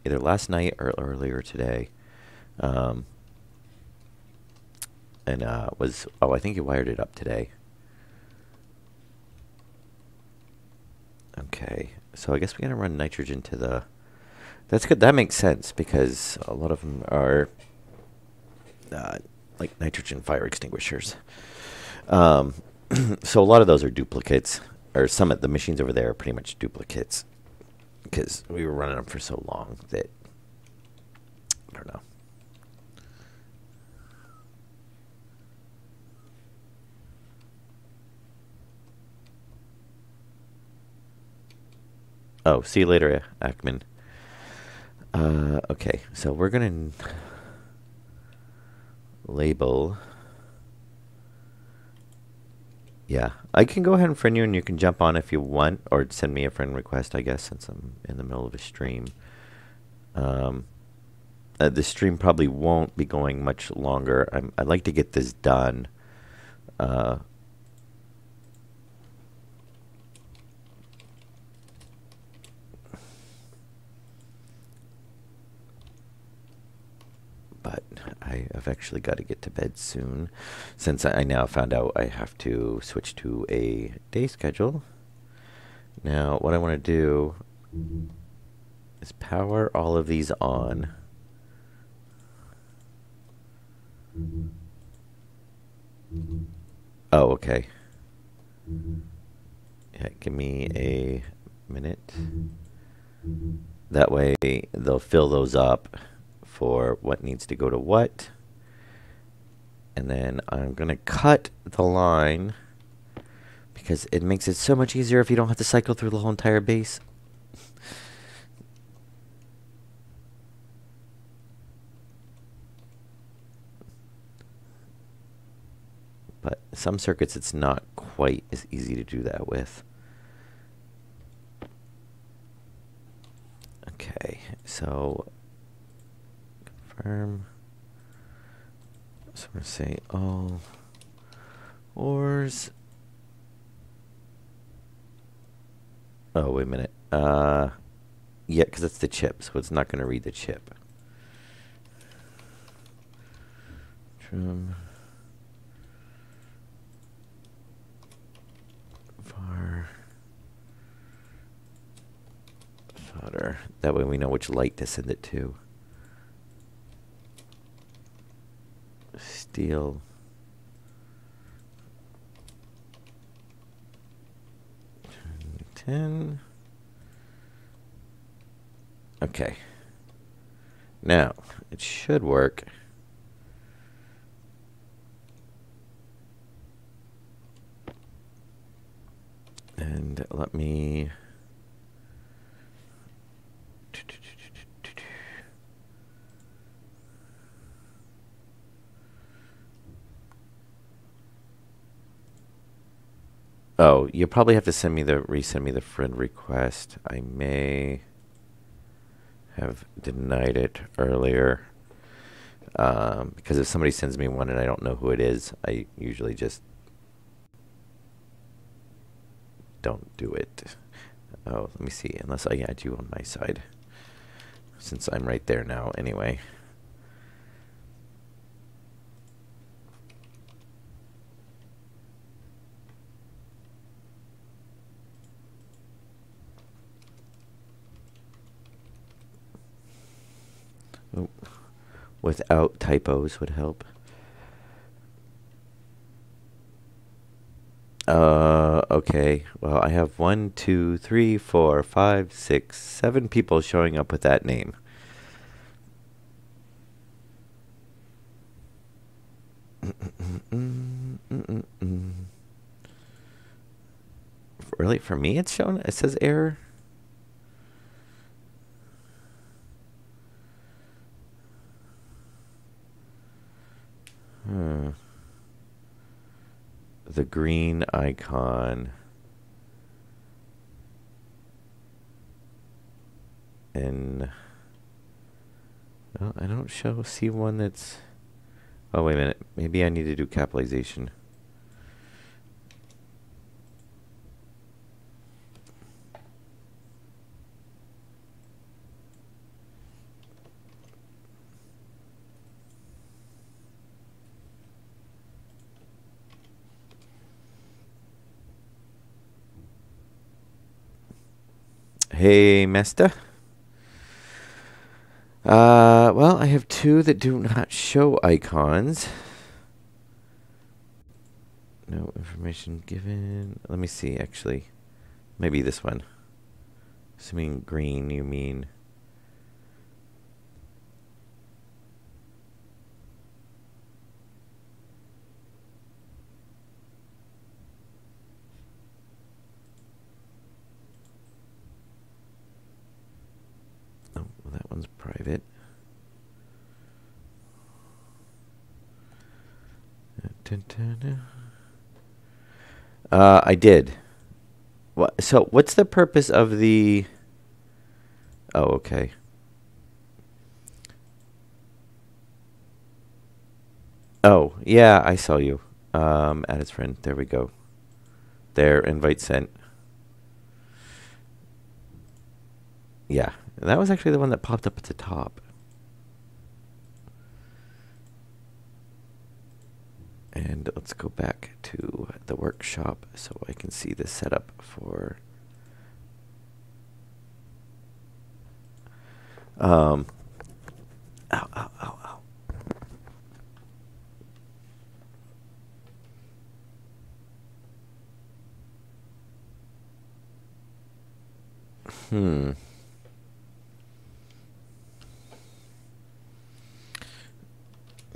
either last night or earlier today. And was, oh, I think he wired it up today. Okay, so I guess we're gonna run nitrogen to the, that's good, that makes sense, because a lot of them are like nitrogen fire extinguishers. So a lot of those are duplicates, or some of the machines over there are pretty much duplicates, because we were running them for so long that, I don't know. Oh, see you later, Ackman. Okay, so we're gonna label. Yeah, I can go ahead and friend you, and you can jump on if you want, or send me a friend request, I guess, since I'm in the middle of a stream. The stream probably won't be going much longer. I'd like to get this done. But I've actually got to get to bed soon, since I now found out I have to switch to a day schedule. Now, what I want to do is power all of these on. Oh, okay. Yeah, give me a minute. That way, they'll fill those up for what needs to go to what. And then I'm going to cut the line, because it makes it so much easier if you don't have to cycle through the whole entire base. But some circuits it's not quite as easy to do that with. Okay, so confirm. So we're going to say all ores. Oh, wait a minute. Yeah, because it's the chip, so it's not going to read the chip. Trim. Var. Solder. That way we know which light to send it to. Steel. Ten. Okay. Now, it should work. And let me... Oh, you'll probably have to resend me the friend request. I may have denied it earlier. Because if somebody sends me one and I don't know who it is, I usually just don't do it. Oh, let me see. Unless I add you on my side. Since I'm right there now anyway. Oh, without typos would help. Okay. Well, I have 1, 2, 3, 4, 5, 6, 7 people showing up with that name. Really? For me, it's shown. It says error. The green icon. And well, I don't see one that's... Oh, wait a minute. Maybe I need to do capitalization. Hey, Mesta. Well, I have 2 that do not show icons. No information given. Let me see, actually. Maybe this one. Assuming green, you mean... Oh, well, that one's private. I did. So, what's the purpose of the... Oh, okay. Oh, yeah, I saw you. Add as friend. There we go. There, invite sent. Yeah, that was actually the one that popped up at the top. And let's go back to the workshop so I can see the setup for... Ow, ow, ow, ow.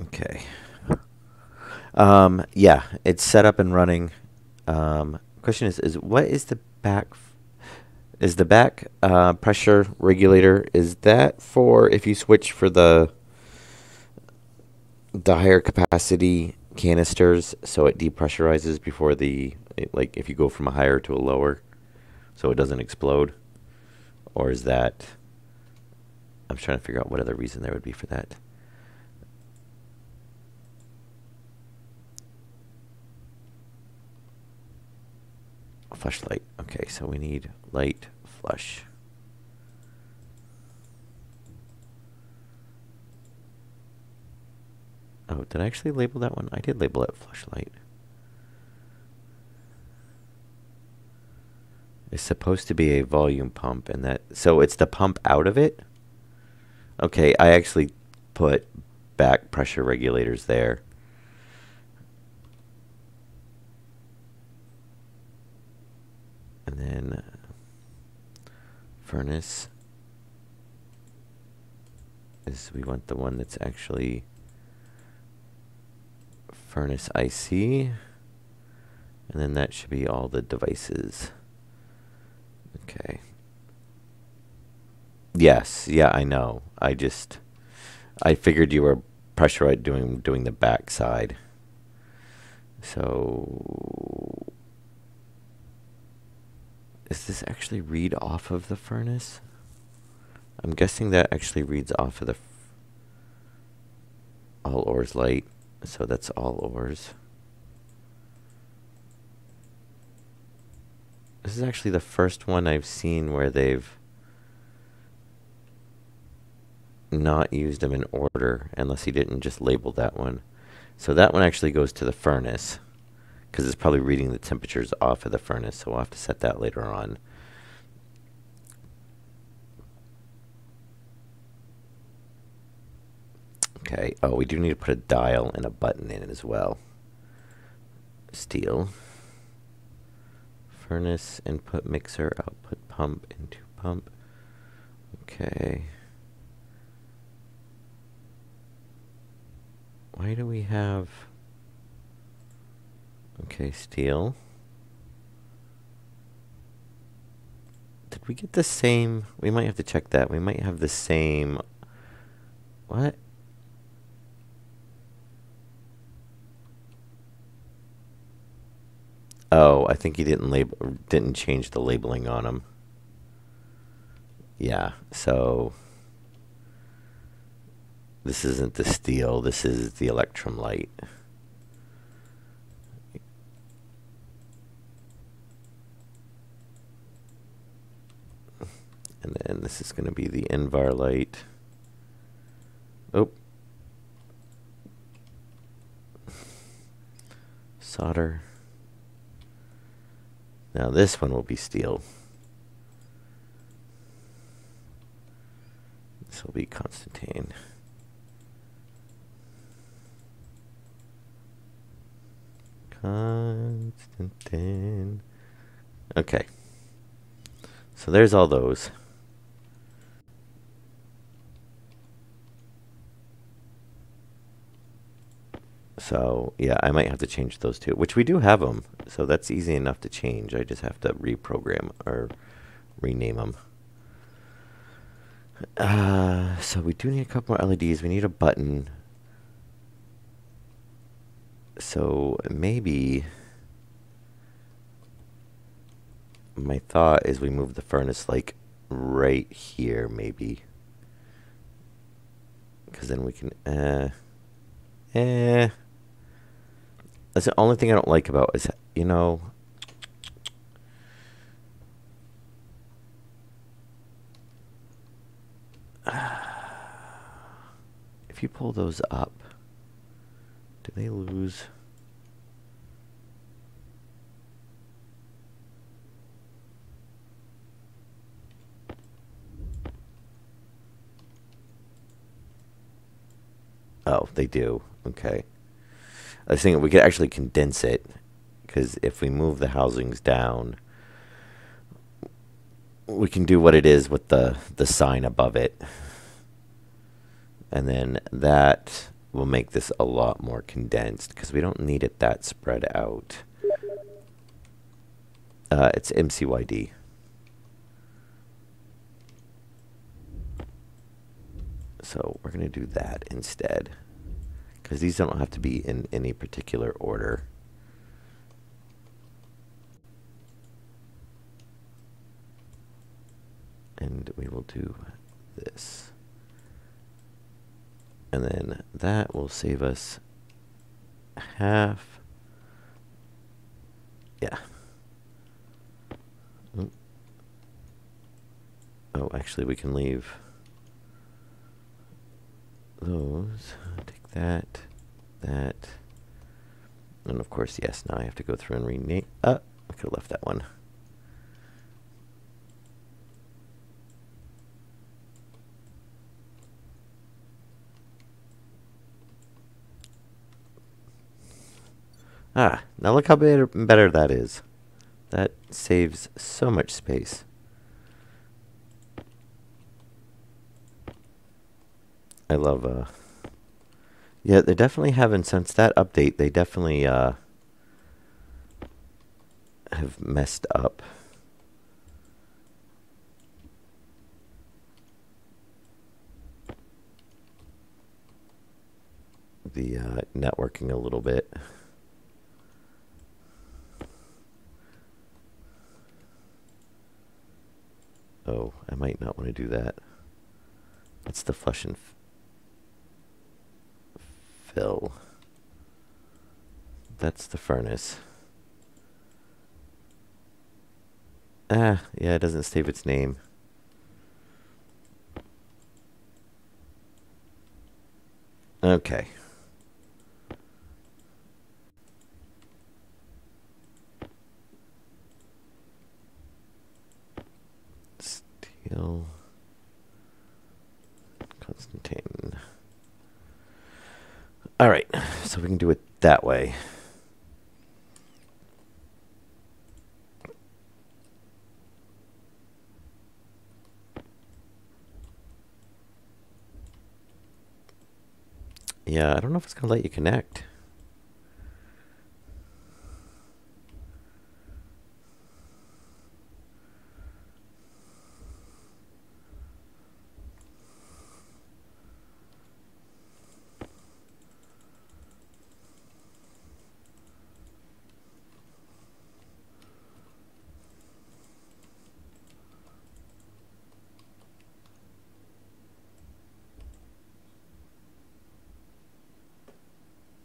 Okay. Yeah, it's set up and running. Question is what is the back... Is the back pressure regulator, is that for if you switch for the higher capacity canisters, so it depressurizes before like if you go from a higher to a lower, so it doesn't explode? Or is that... I'm trying to figure out what other reason there would be for that. Flush light. Okay, so we need light flush. Oh, did I actually label that one? I did label it flush light. It's supposed to be a volume pump, and that... So it's the pump out of it? Okay, I actually put back pressure regulators there. And then furnace is... We want the one that's actually furnace IC. And then that should be all the devices. Okay. Yes, yeah, I know. I figured you were pressurized doing the back side. So does this actually read off of the furnace? I'm guessing that actually reads off of the all ores light. So that's all ores. This is actually the first one I've seen where they've not used them in order, unless he didn't just label that one. So that one actually goes to the furnace, because it's probably reading the temperatures off of the furnace, so we'll have to set that later on. Okay, oh, we do need to put a dial and a button in it as well. Steel. Furnace, input mixer, output pump, into pump. Okay. Why do we have... Okay, steel. Did we get the same... We might have to check that. We might have the same... What? Oh, I think he didn't change the labeling on them. Yeah, so this isn't the steel, this is the electrum light. And then this is going to be the Envar light. Oh. Solder. Now this one will be steel. This will be Constantine. Constantine. Okay. So there's all those. So, yeah, I might have to change those two, which we do have them. So that's easy enough to change. I just have to reprogram or rename them. So we do need a couple more LEDs. We need a button. So maybe my thought is we move the furnace like right here, maybe. Because then we can, That's the only thing I don't like about is, you know, if you pull those up, do they lose? Oh, they do. Okay. I was thinking we could actually condense it, because if we move the housings down, we can do what it is with the sign above it. And then that will make this a lot more condensed, because we don't need it that spread out. It's MCYD. So we're going to do that instead, because these don't have to be in any particular order. And we will do this. And then that will save us half. Yeah. Oh, actually we can leave those. Take that, that. And of course, yes, now I have to go through and rename. I could have left that one. Ah, now look how better that is. That saves so much space. I love, yeah, they definitely haven't, since that update, they definitely, have messed up the networking a little bit. Oh, I might not want to do that. That's the flush and fill. That's the furnace. Ah, yeah, it doesn't save its name. Okay. Steel. Constantine. Alright, so we can do it that way. Yeah, I don't know if it's going to let you connect.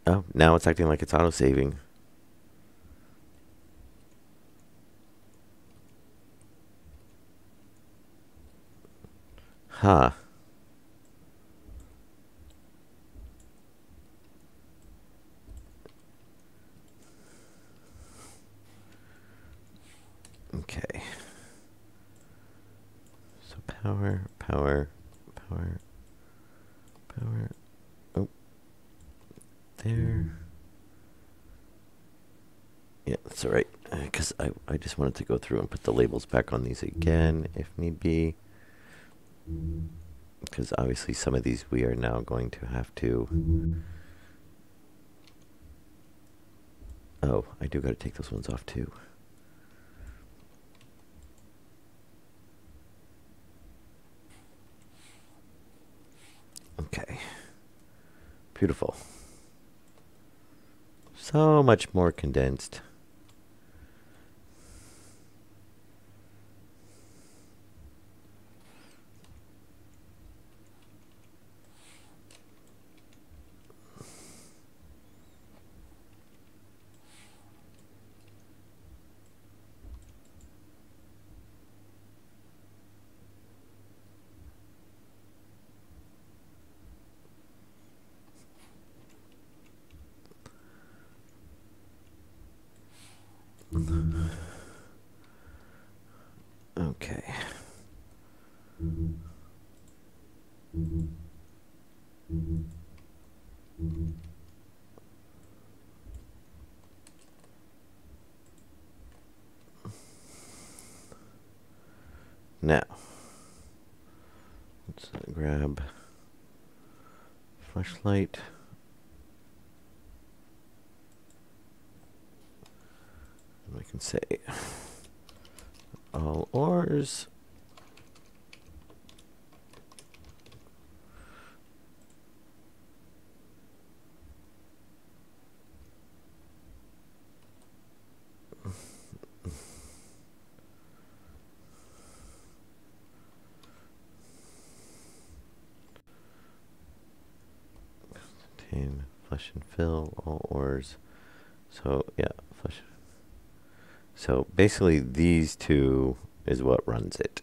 Oh, now it's acting like it's auto-saving. Huh. Okay. So power, power, power, power. Oh. There. Yeah, that's all right. Because I just wanted to go through and put the labels back on these again, if need be. Because obviously some of these we are now going to have to... Oh, I do got to take those ones off too. Okay. Beautiful. So much more condensed. Okay. Now, let's grab flashlight. And I can say all ores. Contain, flush and fill, all ores. So, yeah, flush. So, basically, these two is what runs it.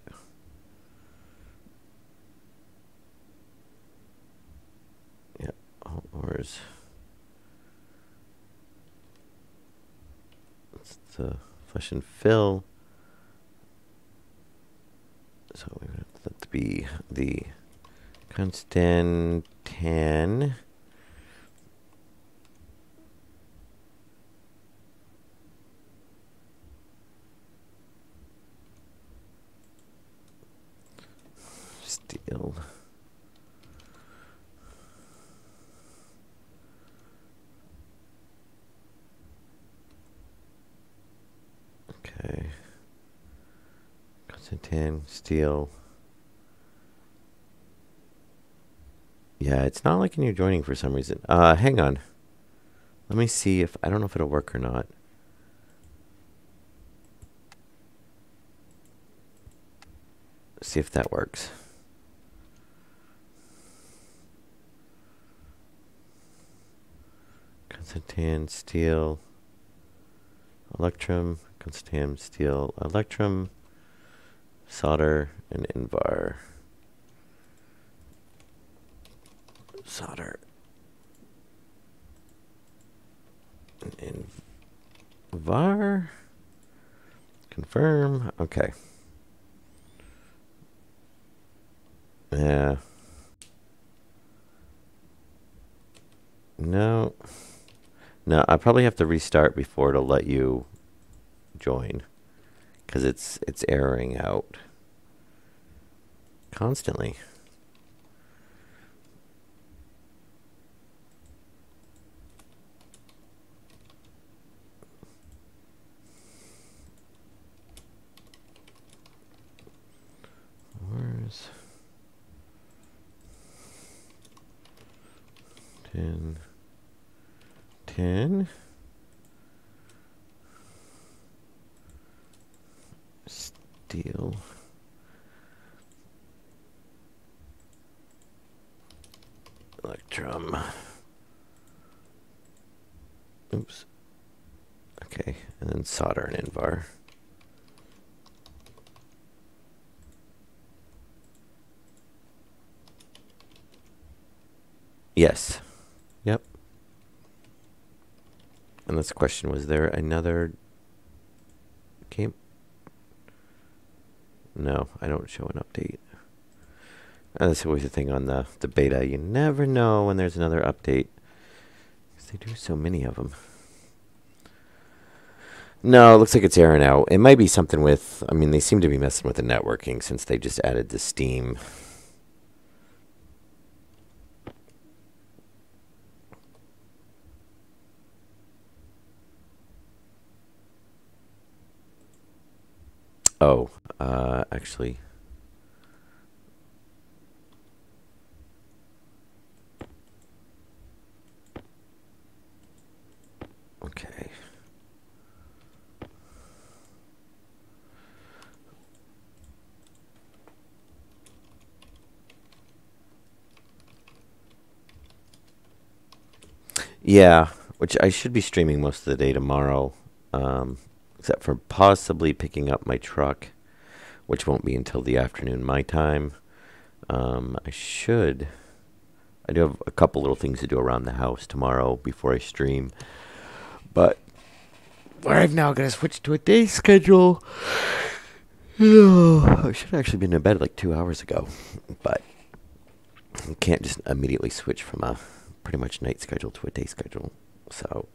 Yeah, all ores. That's the flush and fill. So, we have that to be the constant 10. Steel. Okay. Constant 10, steel. Yeah, it's not liking you joining for some reason. Hang on. Let me see if, I don't know if it'll work or not. See if that works. Constantan, steel, electrum, Constantan, steel, electrum, solder, and invar. Solder. And invar. Confirm. Okay. Yeah. No. No, I probably have to restart before it'll let you join. Because it's erroring out constantly. Where's 10 10 steel electrum. Oops. Okay, and then solder and invar. Yes. Yep. And this question, was there another game? No, I don't show an update. That's always the thing on the beta. You never know when there's another update. Because they do so many of them. No, it looks like it's airing out. It might be something with, I mean, they seem to be messing with the networking since they just added the Steam. Oh, actually. Okay. Yeah, which I should be streaming most of the day tomorrow, except for possibly picking up my truck, which won't be until the afternoon my time. I do have a couple little things to do around the house tomorrow before I stream, but I've now got to switch to a day schedule. I should have actually been in bed like 2 hours ago, but you can't just immediately switch from a pretty much night schedule to a day schedule. So,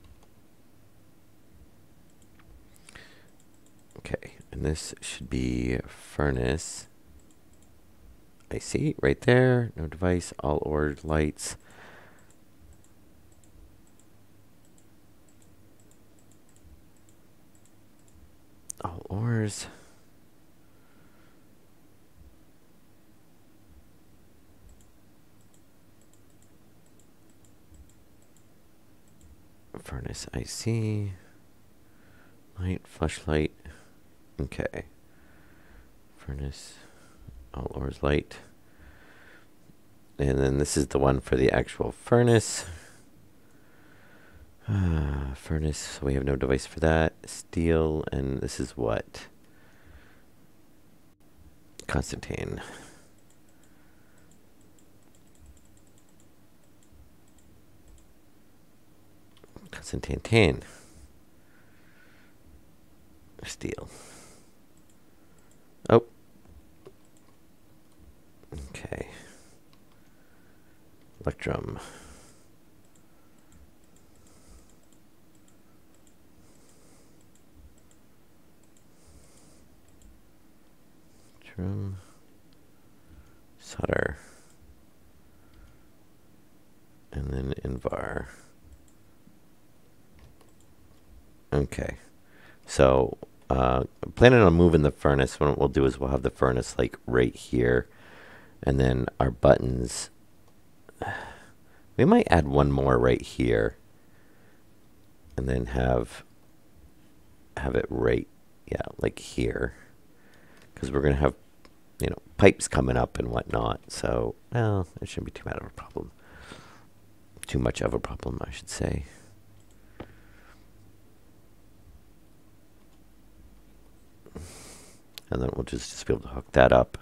okay, and this should be furnace. I see right there. No device. All ore lights. All ores. Furnace IC. Light, flashlight. Okay. Furnace. All ores light. And then this is the one for the actual furnace. Furnace, so we have no device for that. Steel, and this is what? Constantine. Constantine. Steel. Oh. Okay. Electrum. Electrum. Solder. And then invar. Okay. So, I'm planning on moving the furnace. What we'll do is we'll have the furnace like right here. And then our buttons. We might add one more right here, and then have it right, yeah, like here, because we're gonna have, pipes coming up and whatnot. So, well, it shouldn't be too bad of a problem. Too much of a problem, I should say. And then we'll just be able to hook that up.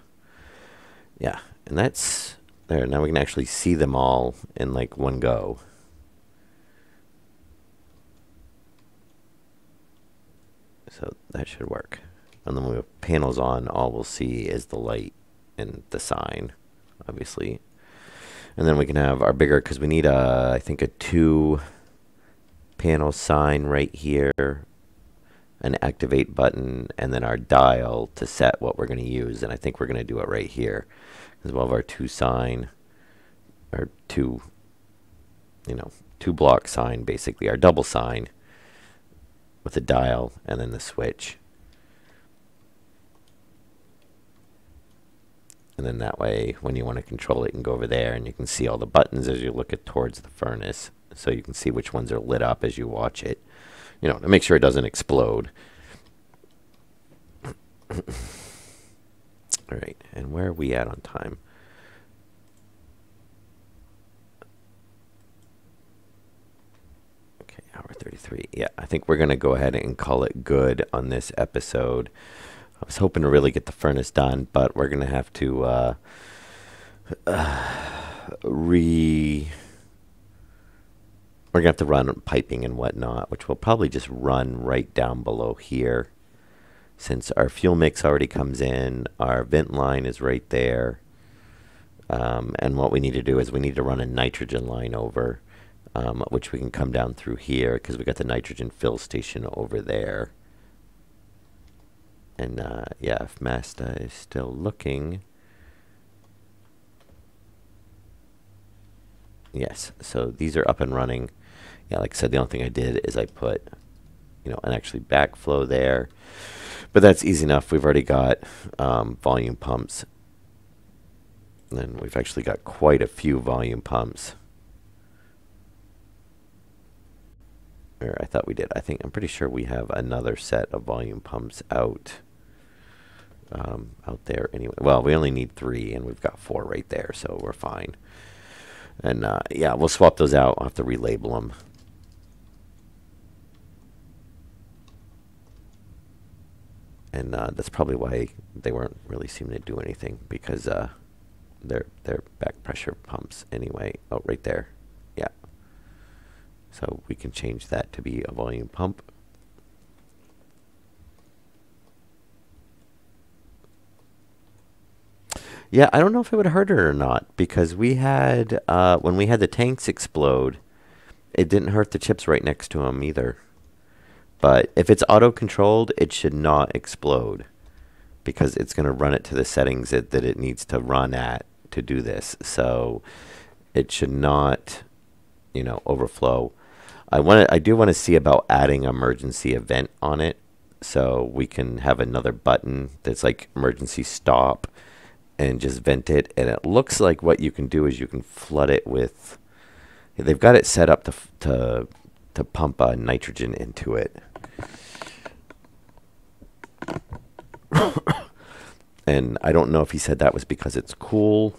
Yeah, and that's there. Now we can actually see them all in like one go. So that should work. And then when we have panels on, all we'll see is the light and the sign, obviously. And then we can have our bigger, because we need I think a 2-panel sign right here, an activate button, and then our dial to set what we're going to use. And I think we're going to do it right here, because we'll have our 2 block sign, basically our double sign with a dial and then the switch. And then that way, when you want to control it, you can go over there and you can see all the buttons as you look at towards the furnace. So you can see which ones are lit up as you watch it, to make sure it doesn't explode. All right, and where are we at on time? Okay, hour 33. Yeah, I think we're going to go ahead and call it good on this episode. I was hoping to really get the furnace done, but we're going to have to we're going to have to run piping and whatnot, which we'll probably just run right down below here. Since our fuel mix already comes in, our vent line is right there. And what we need to do is we need to run a nitrogen line over, which we can come down through here because we got the nitrogen fill station over there. And yeah, if Masta is still looking. Yes, so these are up and running. Yeah, like I said, the only thing I did is I put, an actually backflow there. But that's easy enough. We've already got volume pumps. And then we've actually got quite a few volume pumps. Or I thought we did. I'm pretty sure we have another set of volume pumps out there anyway. Well, we only need 3, and we've got 4 right there, so we're fine. And yeah, we'll swap those out. I'll have to relabel them. And that's probably why they weren't really seeming to do anything, because they're back pressure pumps anyway. Oh, right there. Yeah. So we can change that to be a volume pump. Yeah, I don't know if it would hurt it or not, because we had, when we had the tanks explode, it didn't hurt the chips right next to them either. But if it's auto-controlled, it should not explode, because it's going to run it to the settings that it needs to run at to do this. So it should not, overflow. I do want to see about adding emergency event on it, so we can have another button that's like emergency stop and just vent it. And it looks like what you can do is you can flood it with, they've got it set up to pump nitrogen into it. And I don't know if he said that was because it's cool,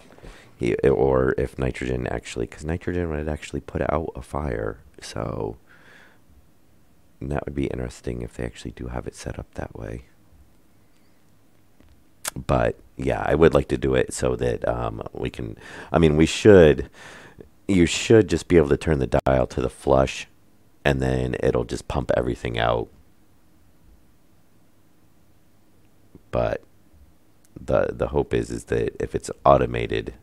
or if nitrogen actually, because nitrogen would actually put out a fire. So that would be interesting if they actually do have it set up that way. But yeah, I would like to do it so that we can, you should just be able to turn the dial to the flush, and then it'll just pump everything out. But the hope is that if it's automated,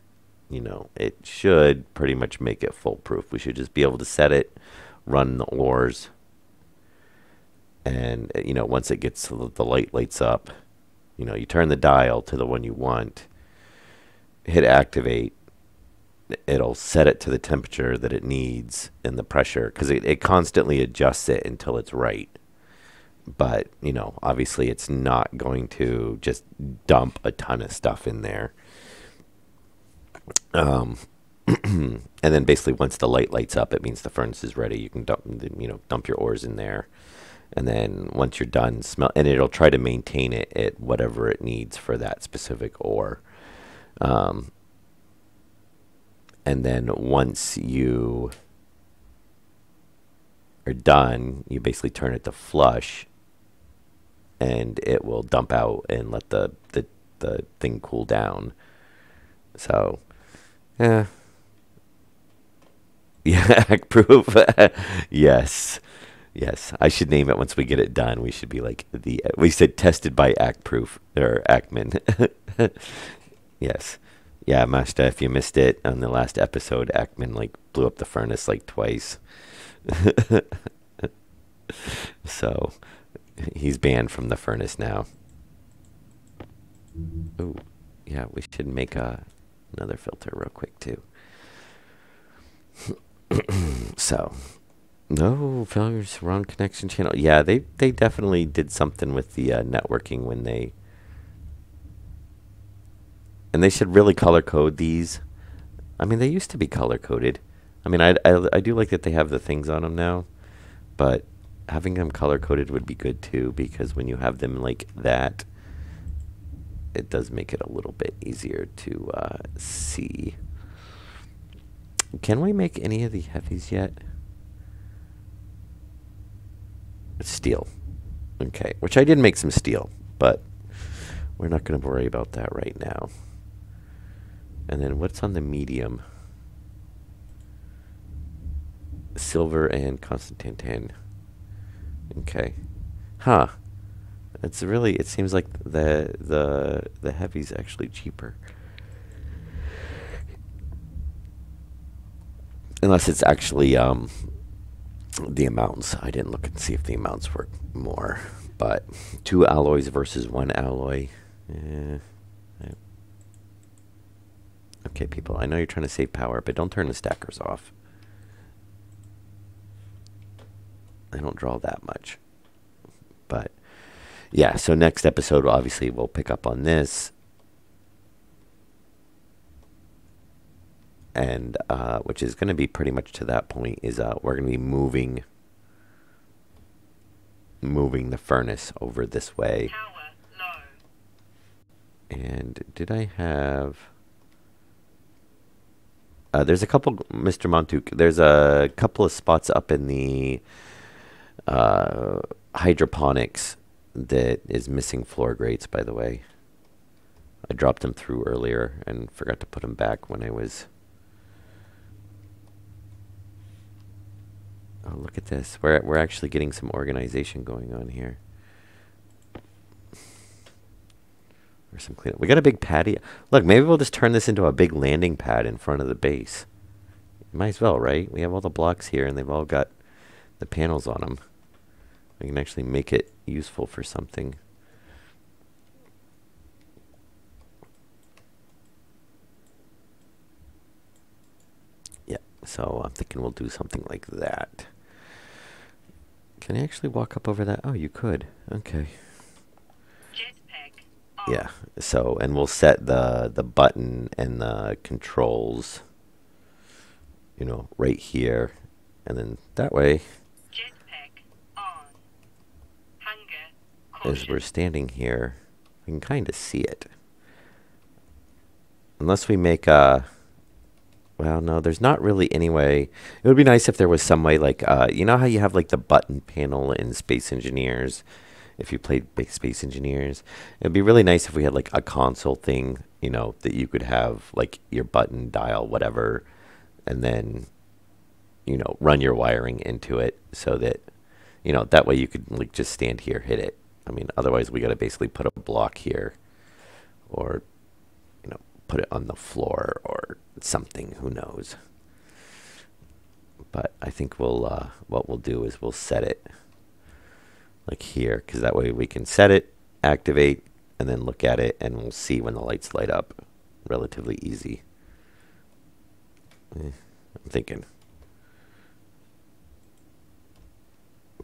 it should pretty much make it foolproof. We should just be able to set it, run the ores, and once it gets the light lights up, you turn the dial to the one you want, hit activate, it'll set it to the temperature that it needs and the pressure, because it constantly adjusts it until it's right. But, obviously it's not going to just dump a ton of stuff in there. And And then basically once the light lights up, it means the furnace is ready. You can dump your ores in there. And then once you're done, smell, and it'll try to maintain it at whatever it needs for that specific ore. And then once you are done, you basically turn it to flush, and it will dump out and let the thing cool down. So, yeah. Yeah, act proof. Yes. Yes. I should name it once we get it done. We should be like we said tested by act proof or Actman. Yes. Yeah, Master, if you missed it on the last episode, Actman like blew up the furnace like twice. So he's banned from the furnace now. Ooh, yeah, we should make another filter real quick too. So, no failures, wrong connection channel. Yeah, they definitely did something with the networking when and they should really color code these. I mean, they used to be color coded. I mean, I do like that they have the things on them now, but having them color coded would be good too, because when you have them like that, it does make it a little bit easier to see. Can we make any of the heavies yet? It's steel. Okay, which I did make some steel, but we're not going to worry about that right now. And then what's on the medium? Silver and Constantine. Okay. Huh. It's really, it seems like the heavy's actually cheaper. Unless it's actually the amounts. I didn't look and see if the amounts were more. But 2 alloys versus 1 alloy. Okay, people, I know you're trying to save power, but don't turn the stackers off. I don't draw that much. But yeah, so next episode, obviously, we'll pick up on this. And which is going to be pretty much to that point, is we're going to be moving the furnace over this way. Power low. And did I have... there's a couple, Mr. Montuk, there's a couple of spots up in the hydroponics that is missing floor grates, by the way. I dropped them through earlier and forgot to put them back when I was... Oh, look at this. We're actually getting some organization going on here. Or some cleanup. We got a big patio. Look, maybe we'll just turn this into a big landing pad in front of the base. Might as well, right? We have all the blocks here, and they've all got the panels on them. We can actually make it useful for something. Yeah, so I'm thinking we'll do something like that. Can I actually walk up over that? Oh, you could. Okay. Jetpack on. Yeah, so, and we'll set the button and the controls, you know, right here. And then that way, Jetpack on. Hunger. as Caution. we're standing here, we can kind of see it. Unless we make a... Well, no, there's not really any way. It would be nice if there was some way, like, you know how you have, like, the button panel in Space Engineers? If you played Space Engineers, it'd be really nice if we had, like, a console thing, you know, that you could have, like, your button, dial, whatever, and then, you know, run your wiring into it so that, you know, that way you could, like, just stand here, hit it. I mean, otherwise we got to basically put a block here or, you know, put it on the floor or something, who knows. But I think we'll what we'll do is we'll set it like here, because that way we can set it, activate, and then look at it, and we'll see when the lights light up. Relatively easy. I'm thinking.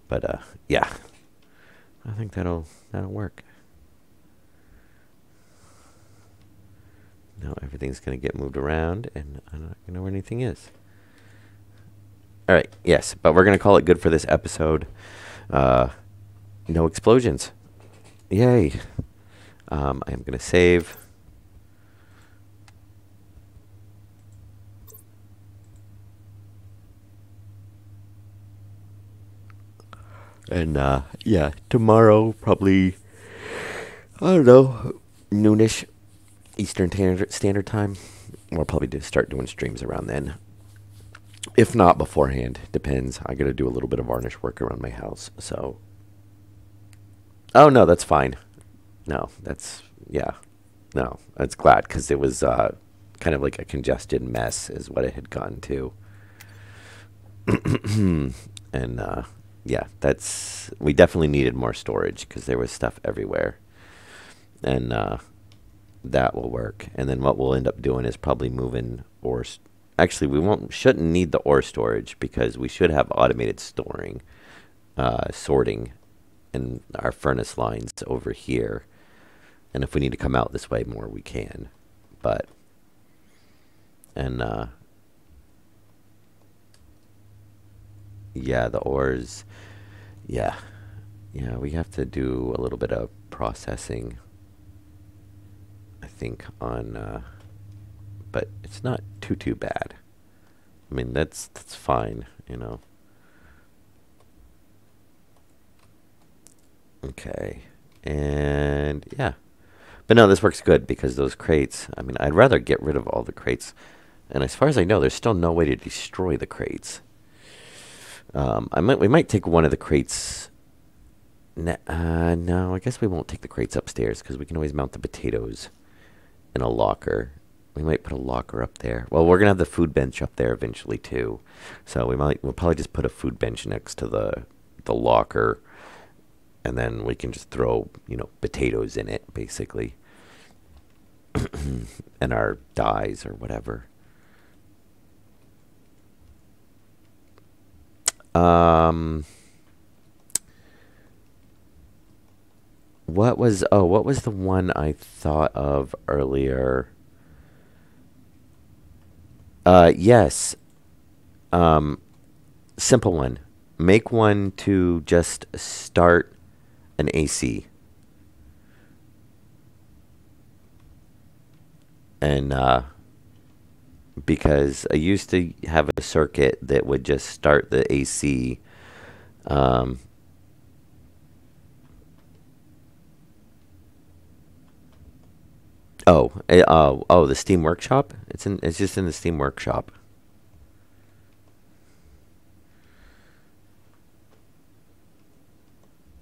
But yeah, I think that'll work. Now everything's going to get moved around, and I don't know where anything is. All right, yes, but we're going to call it good for this episode. Uh, no explosions. Yay. I am going to save. And yeah, tomorrow probably, I don't know, noonish Eastern Standard Time. We'll probably start doing streams around then. If not beforehand, depends. I got to do a little bit of varnish work around my house. So, oh no, that's fine. No, that's yeah. No, that's glad because it was kind of like a congested mess, is what it had gotten to. And yeah, that's we definitely needed more storage because there was stuff everywhere, and that will work. And then what we'll end up doing is probably moving ore. Actually, we won't shouldn't need the ore storage because we should have automated sorting, in our furnace lines over here. And if we need to come out this way more, we can. But and yeah, the ores. Yeah, yeah, we have to do a little bit of processing, I think, on. But it's not too bad. I mean, that's fine, you know. Okay, and yeah, but no, this works good because those crates. I mean, I'd rather get rid of all the crates, and as far as I know, there's still no way to destroy the crates. We might take one of the crates. No, I guess we won't take the crates upstairs because we can always mount the potatoes in a locker. We might put a locker up there. Well, we're gonna have the food bench up there eventually too, so we'll probably just put a food bench next to the locker, and then we can just throw potatoes in it basically, and our dyes or whatever. Um, what was the one I thought of earlier? Yes. Um, Simple one. Make one to just start an AC. And because I used to have a circuit that would just start the AC. Um, oh, the Steam Workshop. It's just in the Steam Workshop.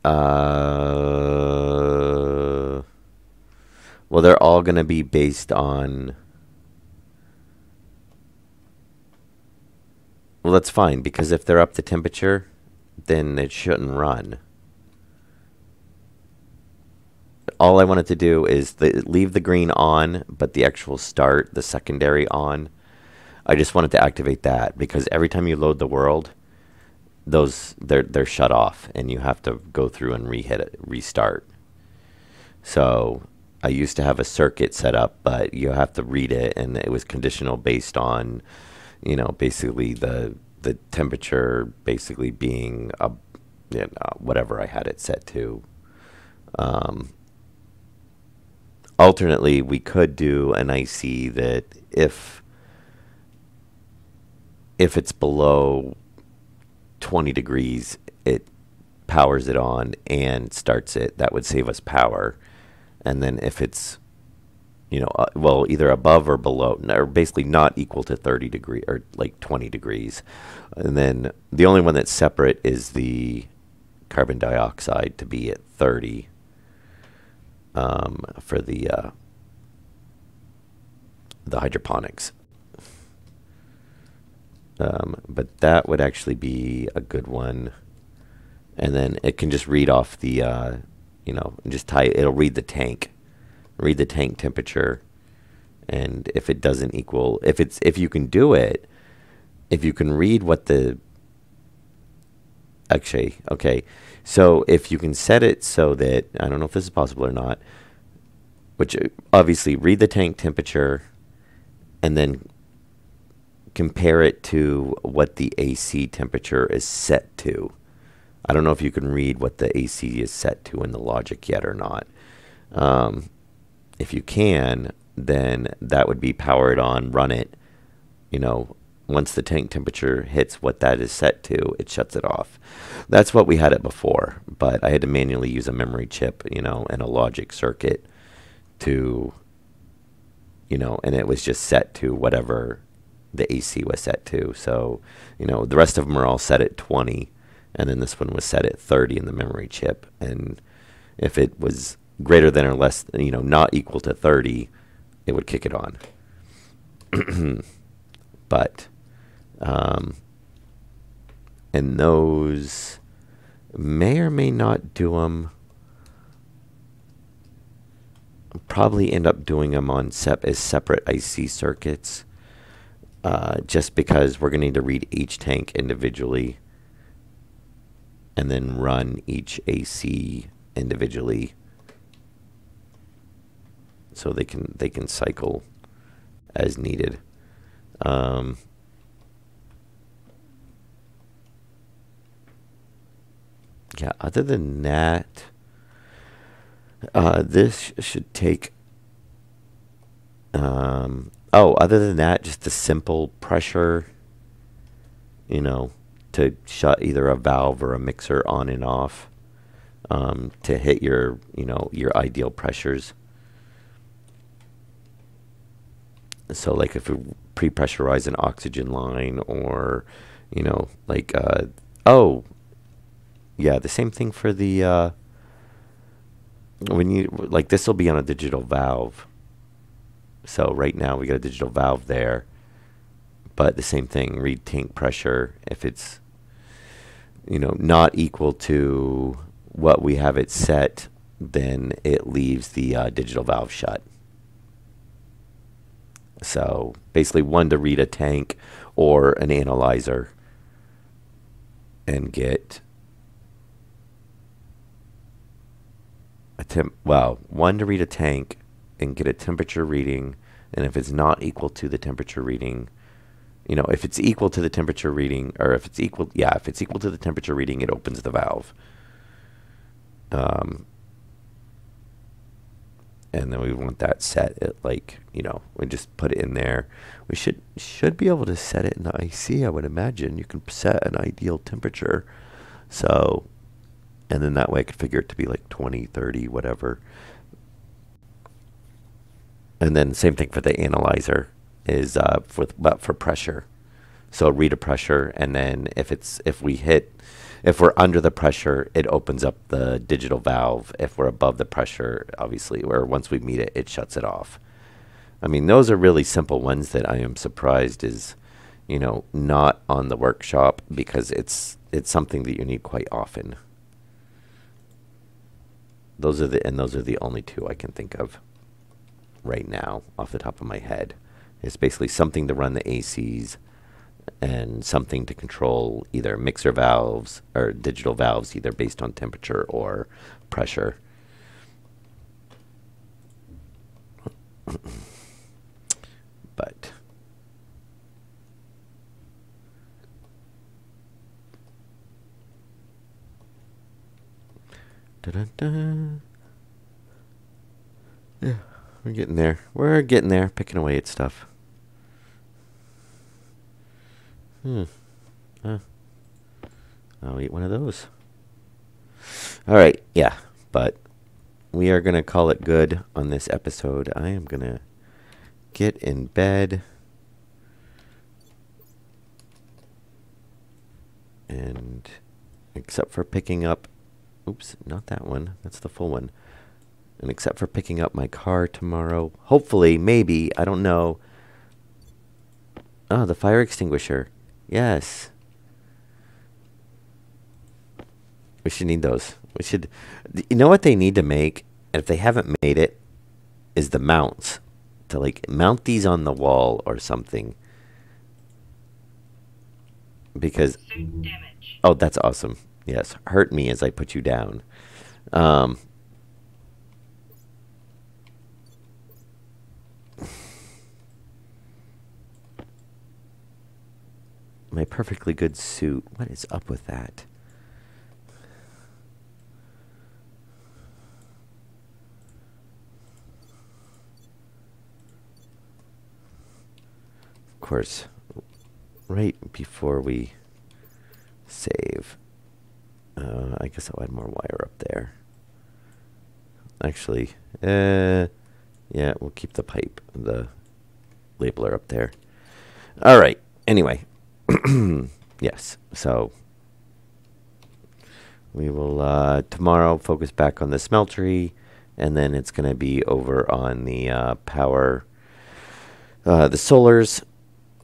Uh, well, they're all gonna be based on. Well, that's fine because if they're up to temperature, then it shouldn't run. All I wanted to do is leave the green on, but the actual start, the secondary on. I just wanted to activate that because every time you load the world, they're shut off, and you have to go through and restart. So I used to have a circuit set up, but you have to read it, and it was conditional based on, basically the temperature basically being whatever I had it set to. Um, Alternately, we could do an IC that if it's below 20 degrees, it powers it on and starts it. That would save us power. And then if it's well, either above or below, or basically not equal to 30 degree or like 20 degrees. And then the only one that's separate is the carbon dioxide to be at 30, for the hydroponics. But that would actually be a good one. And then it can just read off the, just it'll read the tank temperature. And if it doesn't equal, if you can do it, if you can read what actually, okay. So if you can set it so that, I don't know if this is possible or not, which obviously read the tank temperature and then compare it to what the AC temperature is set to. I don't know if you can read what the AC is set to in the logic yet or not. If you can, then that would be power it on, run it. You know, once the tank temperature hits what that is set to, it shuts it off. That's what we had it before, but I had to manually use a memory chip, you know, and a logic circuit to, you know, and it was just set to whatever the AC was set to. So, you know, the rest of them are all set at 20, and then this one was set at 30 in the memory chip. And if it was greater than or less, you know, not equal to 30, it would kick it on. But, and those may or may not do them. Probably end up doing them on as separate IC circuits, just because we're going to need to read each tank individually and then run each AC individually, so they can cycle as needed. Yeah, other than that, this should take, other than that, just the simple pressure, you know, to shut either a valve or a mixer on and off, to hit your, you know, your ideal pressures. So like if we pre-pressurize an oxygen line, or, you know, like, yeah, the same thing for the, when you, like, this will be on a digital valve. So right now we got a digital valve there, but the same thing, read tank pressure. If it's, you know, not equal to what we have it set, then it leaves the digital valve shut. So basically one to read a tank or an analyzer and get one to read a tank and get a temperature reading, and if it's not equal to the temperature reading, you know, if it's equal to the temperature reading, or if it's equal to the temperature reading, it opens the valve. And then we want that set at, like, you know, we just put it in there. We should be able to set it in the IC, I would imagine. You can set an ideal temperature. So, and then that way I could figure it to be like 20, 30, whatever. And then same thing for the analyzer is for pressure. So read a pressure, and then if we're under the pressure, it opens up the digital valve. If we're above the pressure, obviously, or once we meet it, it shuts it off. I mean, those are really simple ones that I am surprised is, you know, not on the workshop, because it's something that you need quite often. Those are the only two I can think of right now off the top of my head. It's basically something to run the ACs and something to control either mixer valves or digital valves, either based on temperature or pressure. But da-da-da. Yeah, we're getting there. We're getting there, picking away at stuff. I'll eat one of those. All right, yeah, but we are going to call it good on this episode. I am going to get in bed and, except for picking up, oops, not that one, that's the full one. And except for picking up my car tomorrow, hopefully, maybe, I don't know. Oh, the fire extinguisher. Yes. We should need those. We should, you know what they need to make, and if they haven't made it, is the mounts. To like mount these on the wall or something. Because, oh, that's awesome. Yes, hurt me as I put you down. my perfectly good suit. What is up with that? Of course, right before we save, I guess I'll add more wire up there. Actually, yeah, we'll keep the pipe, the labeler up there. All right. Anyway, yes. So we will tomorrow focus back on the smeltery, and then it's going to be over on the power, the solars,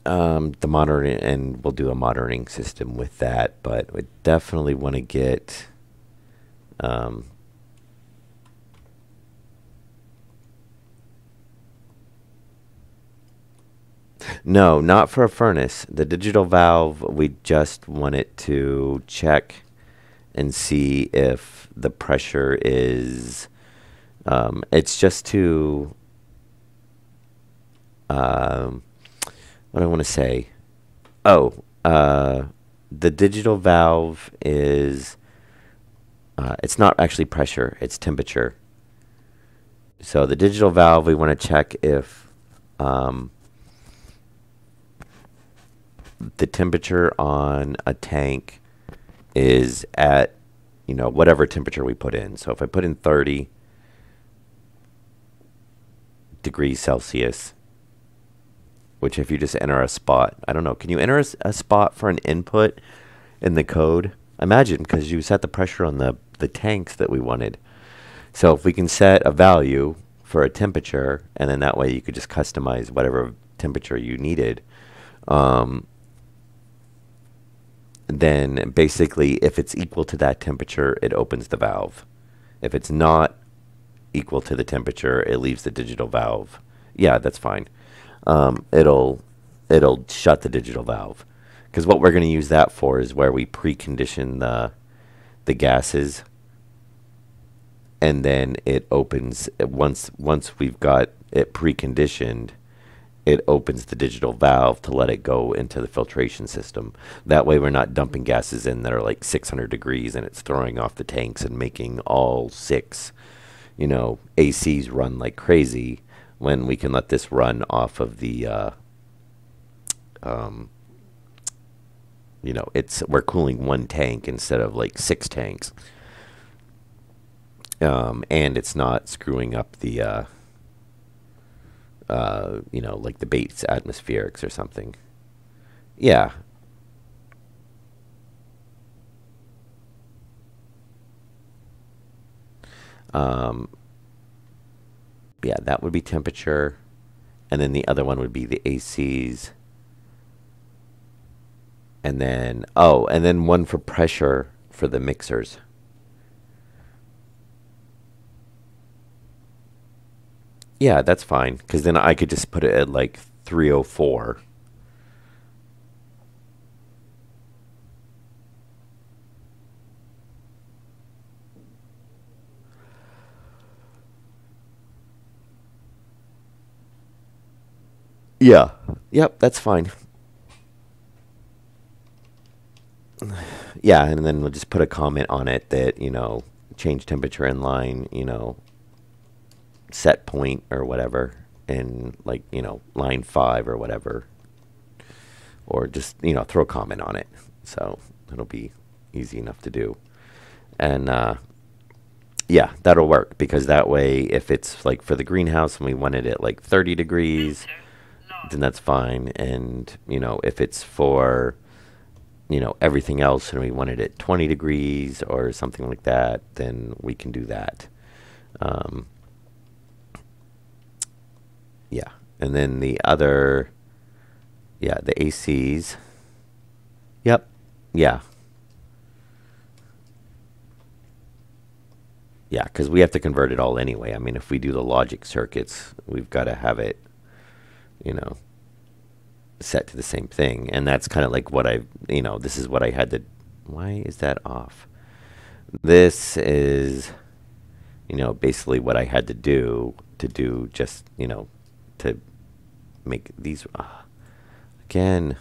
the monitoring, and we'll do a monitoring system with that. But we definitely want to get. No, not for a furnace. The digital valve, we just want it to check and see if the pressure is. It's just to. What I want to say. Oh, the digital valve is. It's not actually pressure, it's temperature. So the digital valve, we want to check if. The temperature on a tank is at, whatever temperature we put in. So if I put in 30 degrees Celsius, which if you just enter a spot, I don't know, can you enter a spot for an input in the code? Imagine, because you set the pressure on the tanks that we wanted. So if we can set a value for a temperature, and then that way you could just customize whatever temperature you needed. Then basically if it's equal to that temperature, it opens the valve. If it's not equal to the temperature, it leaves the digital valve. Yeah, that's fine. It'll shut the digital valve. Because what we're going to use that for is where we precondition the gases, and then it opens once we've got it preconditioned. It opens the digital valve to let it go into the filtration system. That way we're not dumping gases in that are like 600 degrees and it's throwing off the tanks and making all 6, ACs run like crazy, when we can let this run off of the, we're cooling 1 tank instead of like 6 tanks. And it's not screwing up the, like the base atmospherics or something. Yeah. Yeah, that would be temperature. And then the other one would be the ACs. And then, and then one for pressure for the mixers. Yeah, that's fine, because then I could just put it at like 304. Yeah. Yep, that's fine. Yeah, and then we'll just put a comment on it that, change temperature in line, set point or whatever, in like, line 5 or whatever. Or just, throw a comment on it. So it'll be easy enough to do. And yeah, that'll work, because that way if it's like for the greenhouse and we want it at like 30 degrees, then that's fine. And, if it's for, everything else and we want it at 20 degrees or something like that, then we can do that. Yeah. And then the other, yeah, the ACs. Yep. Yeah. Yeah, because we have to convert it all anyway. I mean, if we do the logic circuits, we've got to have it, set to the same thing. And that's kind of like what this is what I had to, why is that off? This is, basically what I had to do just, to make these, again,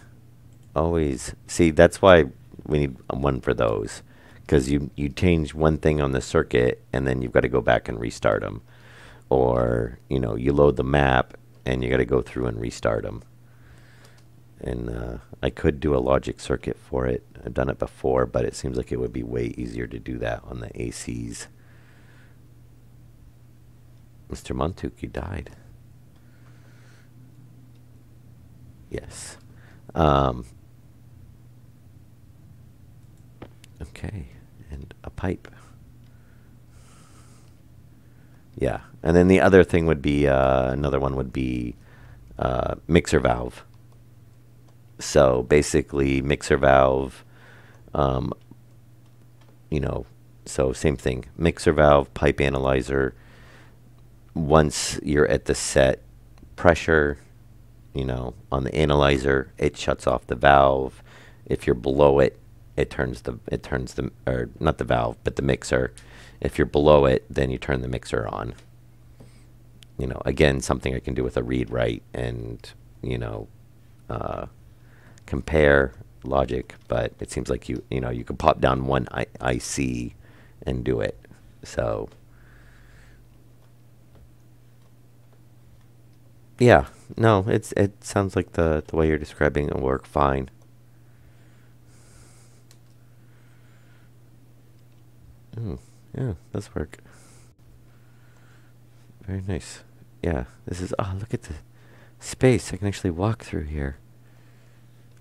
always see. That's why we need one for those, because you change one thing on the circuit and then you've got to go back and restart them, or you load the map and you got to go through and restart them. And I could do a logic circuit for it. I've done it before, but it seems like it would be way easier to do that on the ACs. Mr. Montuki died. Yes. Okay. And a pipe. Yeah. And then the other thing would be, another one would be mixer valve. So basically, mixer valve, um, so same thing. Mixer valve, pipe analyzer. Once you're at the set pressure, on the analyzer, it shuts off the valve. If you're below it, it turns the or not the valve, but the mixer. If you're below it, then you turn the mixer on. Again, something I can do with a read write and uh, compare logic, but it seems like you could pop down one IC and do it. So yeah, no, it sounds like the way you're describing it will work fine. Oh, yeah, does work. Very nice. Yeah, this is, oh, look at the space. I can actually walk through here.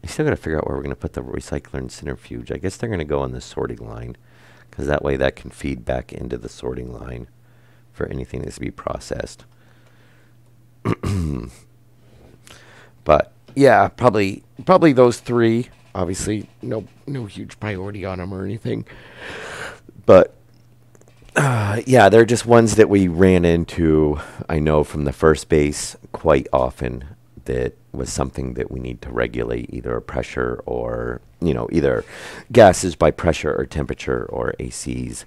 I still got to figure out where we're going to put the recycler and centrifuge. I guess they're going to go on the sorting line, because that way that can feed back into the sorting line for anything that's to be processed. But yeah, probably those three. Obviously, no huge priority on them or anything. But yeah, they're just ones that we ran into, I know, from the first base quite often. That was something that we need to regulate, either a pressure or, either gases by pressure or temperature, or ACs.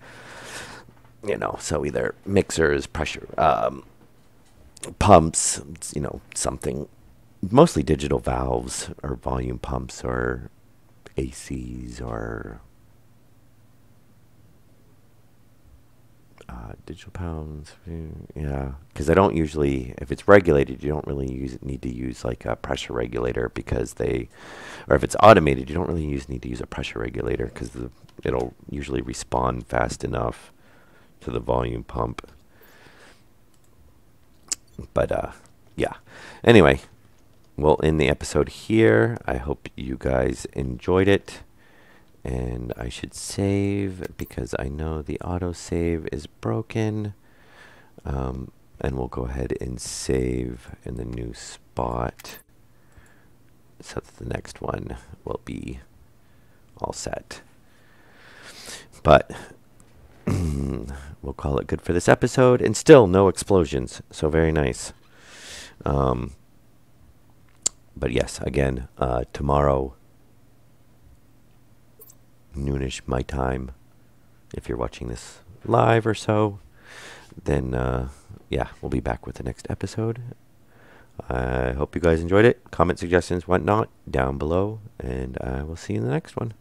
So either mixers, pressure, pumps, something, mostly digital valves or volume pumps or ACs or digital pounds. Yeah, because I don't usually, if it's regulated, you don't really need to use like a pressure regulator, because or if it's automated, you don't really need to use a pressure regulator, because it'll usually respond fast enough to the volume pump. But yeah. Anyway, we'll end the episode here. I hope you guys enjoyed it. And I should save, because I know the autosave is broken. And we'll go ahead and save in the new spot, so that the next one will be all set. But we'll call it good for this episode. And still no explosions, so very nice. But yes, again, tomorrow, noonish my time, if you're watching this live or so, then yeah, we'll be back with the next episode. I hope you guys enjoyed it. Comment, suggestions, whatnot, down below, and I will see you in the next one.